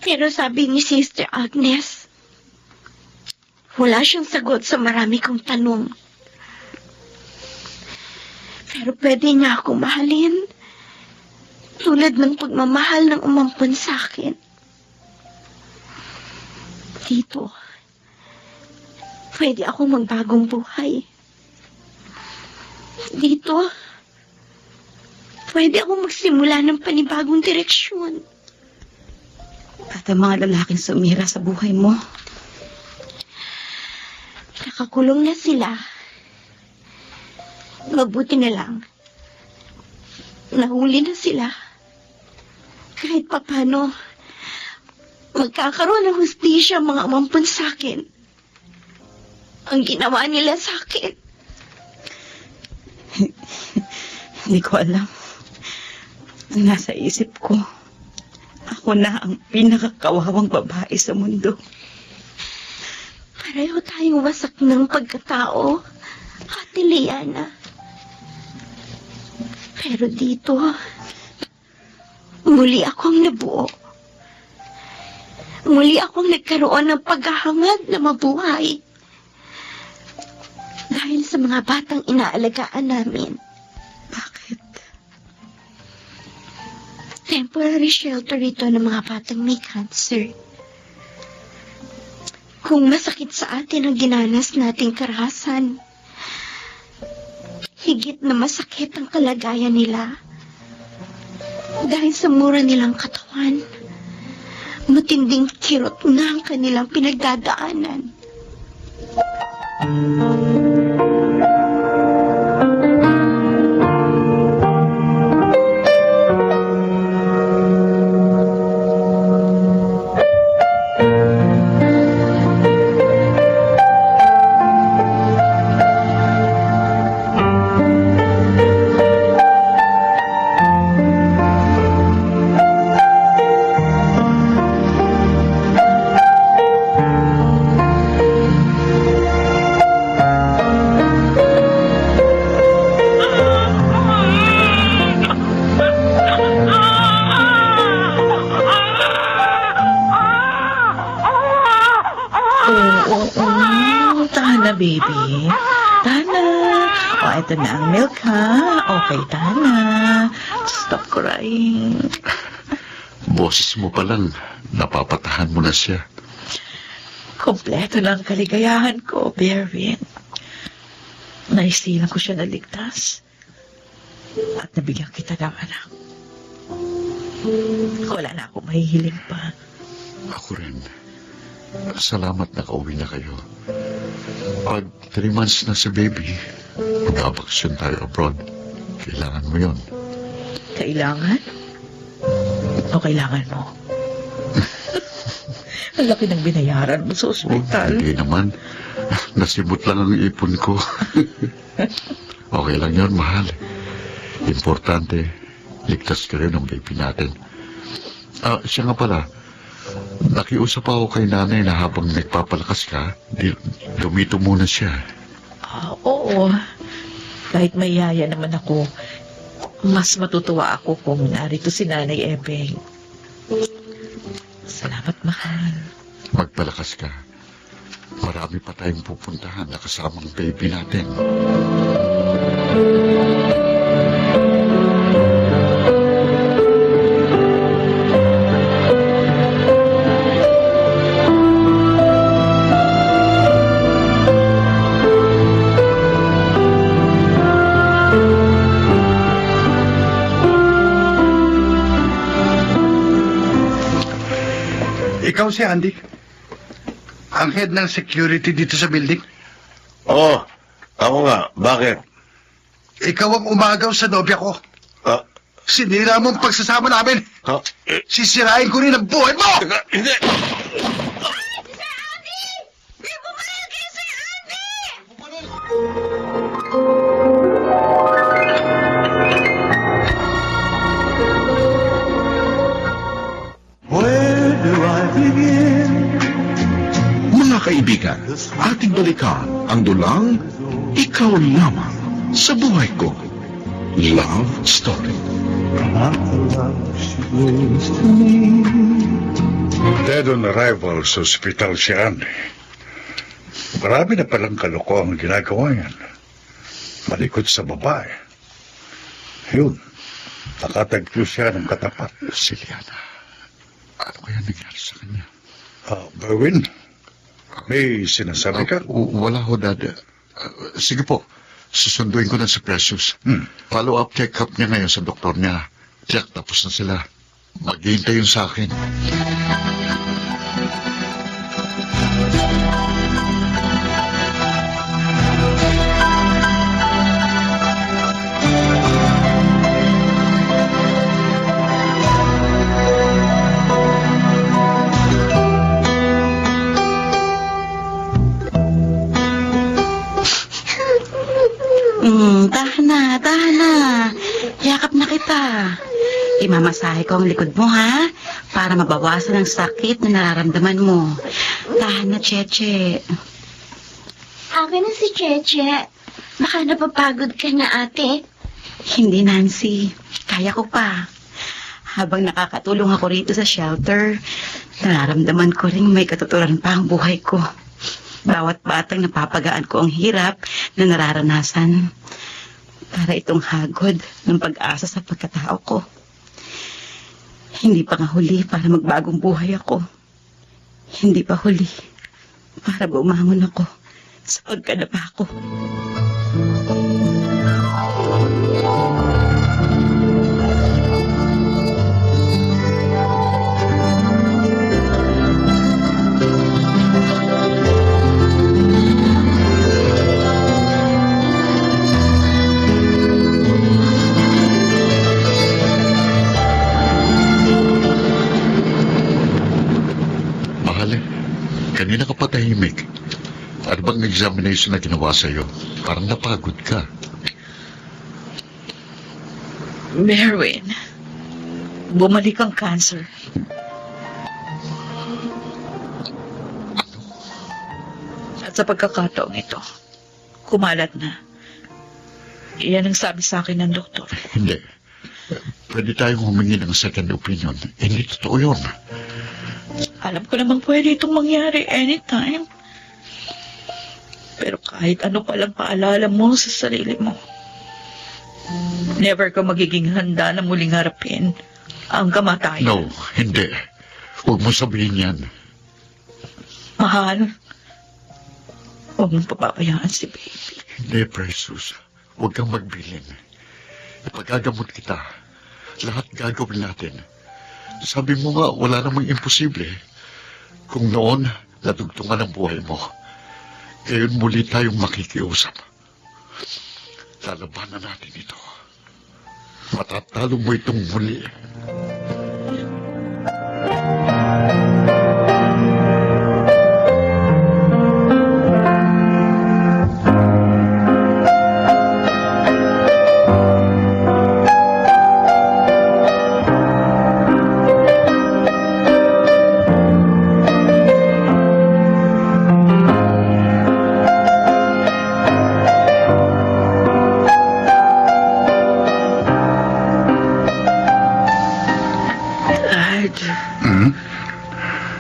Pero sabi ni Sister Agnes, wala siyang sagot sa marami kong tanong. Pero pwede niya akong mahalin, tulad ng pagmamahal ng umampun sa akin. Dito, pwede akong magbagong buhay. Dito, pwede akong magsimula ng panibagong direksyon. At ang mga lalaking sumira sa buhay mo, nakakulong na sila. Mabuti na lang. Nahuli na sila. Kahit papano, magkakaroon ng hustisya ang mga umampun sa akin. Ang ginawa nila sa akin. hindi ko alam. Ang nasa isip ko, ako na ang pinakakawawang babae sa mundo. Pareho tayong wasak ng pagkatao, Ate Liana. Pero dito, muli akong nabuo. Muli akong nagkaroon ng paghahangad na mabuhay. Dahil sa mga batang inaalagaan namin. Bakit? Temporary shelter ito ng mga batang may cancer. Kung masakit sa atin ang ginanas nating karahasan, higit na masakit ang kalagayan nila. Dahil sa mura nilang katawan, matinding kirot na ang kanilang pinagdadaanan. Baby. Tana. O, ito na ang milk, ha? Okay, Tana. Stop crying. Boses mo pa lang, napapatahan mo na siya. Kompleto na ang kaligayahan ko, Berwin. Naisilang ko siya na ligtas. At nabigyan kita ng anak. Wala na akong mahihiling pa. Ako rin. Salamat na kauwi na kayo. Pag 3 months na si baby, magbabaksyon tayo abroad. Kailangan mo yon. Kailangan? O kailangan mo? Ang laki ng binayaran mo sa ospital. Hindi naman. Nasibot lang ang ipon ko. Okay lang yun, mahal. Importante, ligtas ka rin ang baby natin. Siya nga pala, nakiusap ako kay nanay na habang nagpapalakas ka, lumito muna siya. Oo. Kahit may yaya naman ako, mas matutuwa ako kung narito si Nanay Ebeng. Salamat, mahal. Magpalakas ka. Marami pa tayong pupuntahan na kasamang baby natin. Ikaw si Andy? Ang head ng security dito sa building? Oo, ako nga. Bakit? Ikaw ang umagaw sa nobya ko. Ah, Sinira mo ang pagsasama namin. ha? Sisirain ko rin ang buhay mo! Teka, hindi! Where do I begin? Mga kaibigan, ating balikan ang dulang Ikaw Lamang sa Buhay Ko. Love Story. Not the love she brings to me. Dead on arrival sa ospital si Andy. Marami na palang kalokohan ang ginagawa yan. Malikot sa babae. Yun, nakatagpo siya ng katapat. Si Liana, ano kaya nangyari sa kanya? Berwin, may sinasabi ka? Wala ho, Dad. Sige po, susunduin ko na si Precious. Follow-up check-up niya ngayon sa doktor niya. Tiyak, tapos na sila. Maghihintay yun sa akin. Tahan na. Yakap na kita. Imamasahe ko ang likod mo, ha? Para mabawasan ang sakit na nararamdaman mo. Tahan na, Cheche. Akin na si Cheche. Baka napapagod ka na, ate. Hindi, Nancy. Kaya ko pa. Habang nakakatulong ako rito sa shelter, nararamdaman ko rin may katuturan pa ang buhay ko. Bawat batang napapagaan ko ang hirap na nararanasan. Para itong hagod ng pag-asa sa pagkatao ko. Hindi pa nga huli para magbagong buhay ako. Hindi pa huli para bumangon ako sa pagkadapa ko. Kanina ka pa tahimik. Ano bang examination na ginawa sa'yo? Parang napagod ka. Merwin, bumalik ang cancer. At sa pagkakataong ito, kumalat na. Iyan ang sabi sa akin ng doktor. Hindi. Pwede tayong humingi ng second opinion. Hindi totoo yun. Alam ko namang pwede itong mangyari anytime. Pero kahit ano palang paalala mo sa sarili mo, never ka magiging handa na muling harapin ang kamatayan. No, hindi. Huwag mo sabihin yan. Mahal, huwag mong papabayaan si baby. Hindi, Precious. Huwag kang magbilin. Ipagagamot kita. Lahat gagawin natin. Sabi mo nga, wala namang imposible. Kung noon, natugtungan ang buhay mo, ngayon muli tayong makikiusap. Lalabanan natin ito. Matatalo mo itong muli.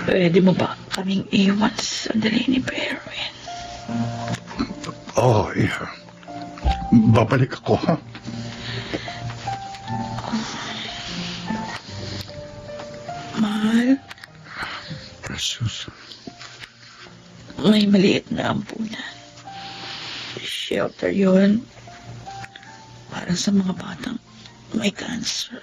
Pwede mo ba kaming iwan sandali ni Berwin? Oh, yeah. Babalik ako, ha? Mahal, Precious. may maliit na ampunan. Shelter yun. Para sa mga batang may cancer.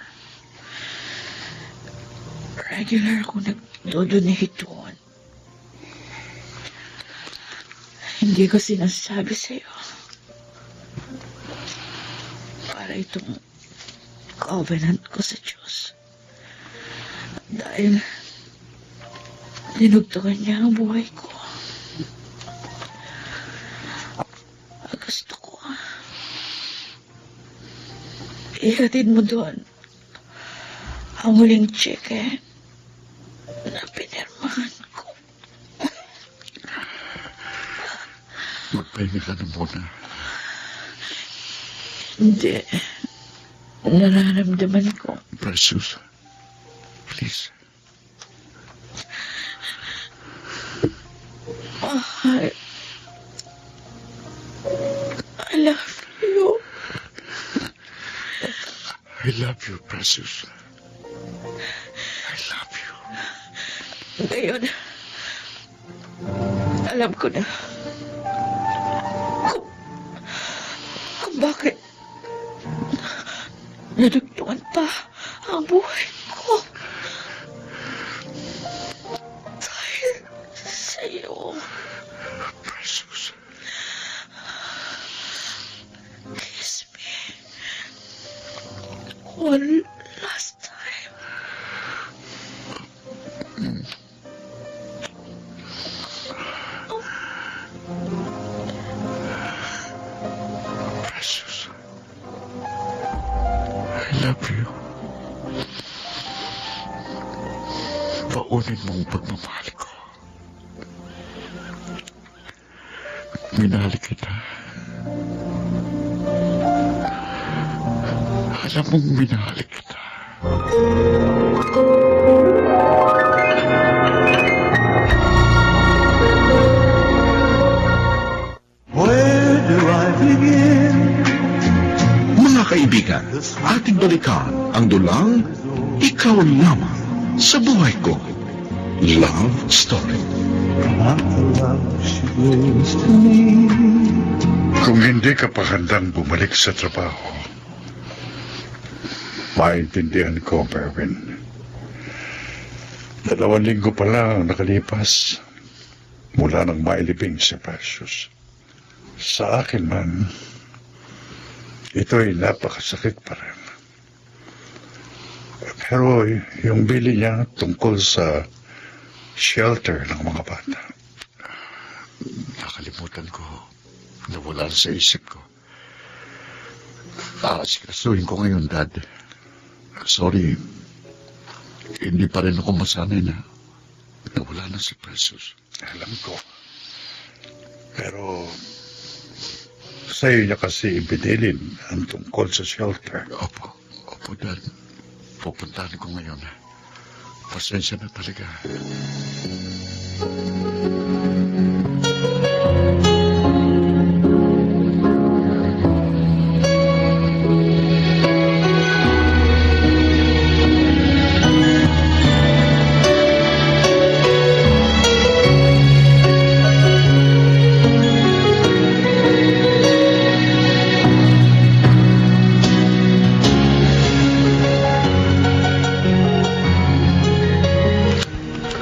Regular ako todo nito. Hindi ko sinasabi sa'yo. Para itong covenant ko sa Diyos. Dahil dinugtungan niya ang buhay ko. Gusto ko ihatid mo doon ang huling cheque na pinirmahan ko. Magpahinga ka na muna. Hindi. Nararamdaman ko. Precious, please. I love you. I love you, Precious. I love you. Ngayon, alam ko na kung bakit nadugtungan pa ang buhay ko. Dahil sa'yo. Precious. Kiss me. One last time. Precious. I love you. Paunin mo ang pagmamahal ko. Minahal kita. Alam mong minahal kita. Where do I begin? Mga kaibigan, ating balikan ang dulang Ikaw Lamang sa Buhay Ko. Love Story. Not the love she brings to me. Kung hindi ka pa handang bumalik sa trabaho, maintindihan ko, Berwin. 2 linggo pa lang ang nakalipas mula nang mailibing si Precious. Sa akin man, ito'y napakasakit pa rin. Pero yung bili niya tungkol sa shelter ng mga bata, Nakalimutan ko. Nawala sa isip ko. Sikasuhin ko ngayon, Dad. Sorry. Hindi pa rin ako masanay na nawala na si Precious. alam ko. Pero sa'yo niya kasi ibinilin ang tungkol sa shelter. Opo, Dad. Pupuntahan ko ngayon. Pasensya na talaga.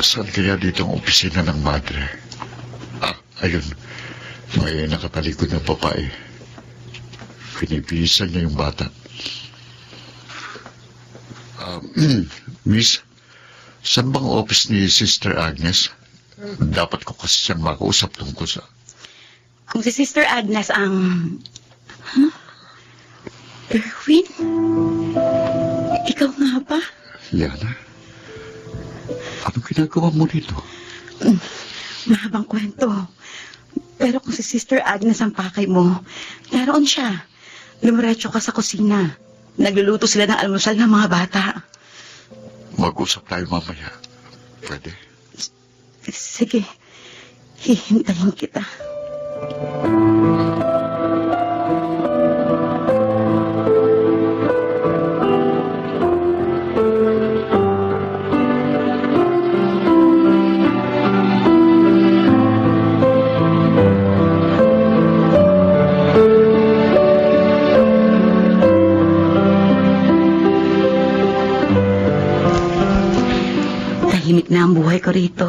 Saan kaya dito ang opisina ng madre? Ayun. May nakatalikod na babae. Pinipisan niya yung bata. Miss, saan bang office ni Sister Agnes? Dapat ko kasi siyang makausap tungkol sa... Kung si Sister Agnes ang... Berwin? Ikaw nga ba? Liana? Anong ginagawa mo dito? Mahabang kwento. Pero kung si Sister Agnes ang pakay mo, naroon siya. Lumiretso ka sa kusina. Nagluluto sila ng almusal ng mga bata. Mag-usap tayo mamaya. Pwede? Sige, hihintayin kita. Tahimik na ang buhay ko rito.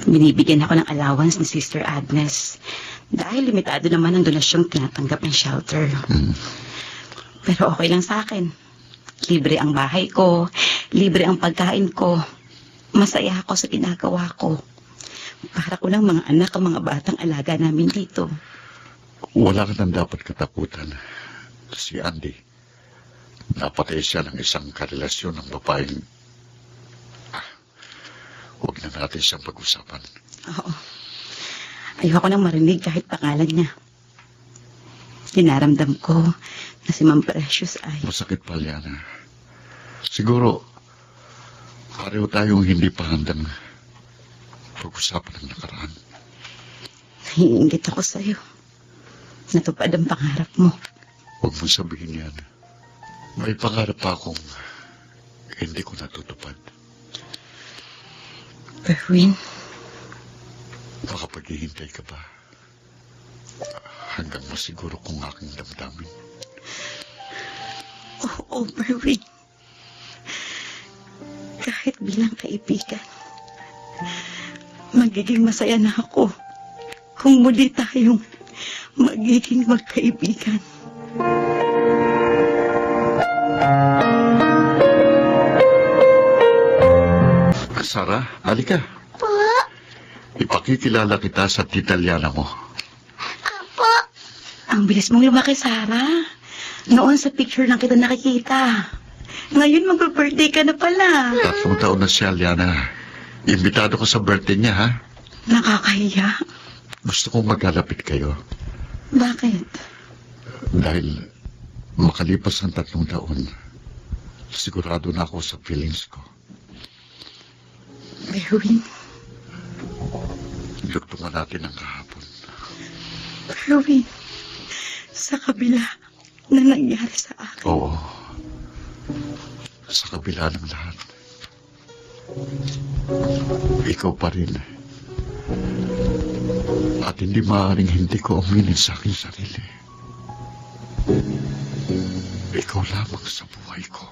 Binibigyan ako ng allowance ni Sister Agnes dahil limitado naman ang donasyong tinatanggap ng shelter. Pero okay lang sa akin. Libre ang bahay ko, libre ang pagkain ko. Masaya ako sa ginagawa ko. Para ko lang mga anak ang mga batang alaga namin dito. Wala ka nang dapat katakutan. Si Andy, napatay siya ng isang karelasyon ng babaeng... Huwag na natin siyang pag-usapan. Oo. Ayoko nang marinig kahit pangalan niya. Dinaramdam ko na si Ma'am Precious ay... Masakit pa, Liana. Siguro, pareho tayong hindi pa handang pag-usapan ng nakaraan. Naiingit ako sa'yo. Natupad ang pangarap mo. Huwag mong sabihin yan. May pangarap pa akong hindi ko natutupad. Berwin, Makapaghihintay ka ba? Hanggang masiguro kong aking damdamin. oo, Berwin. Kahit bilang kaibigan, magiging masaya na ako kung muli tayong magiging magkaibigan. Sara, halika. Po? Ipakikilala kita sa tita Liana mo. Apo? Ang bilis mong lumaki, Sarah. Noon sa picture lang kita nakikita. Ngayon mag-birthday ka na pala. 3 taon na siya, Liana. Imbitado ko sa birthday niya, ha? Nakakahiya. Gusto kong maglalapit kayo. Bakit? Dahil makalipas ang 3 taon, sigurado na ako sa feelings ko. Berwin, Lugtungan natin ang kahapon. Berwin, sa kabila na nangyari sa akin. Oo. Sa kabila ng lahat. Ikaw pa rin. At hindi maaaring hindi ko aminin sa aking sarili. Ikaw lamang sa buhay ko.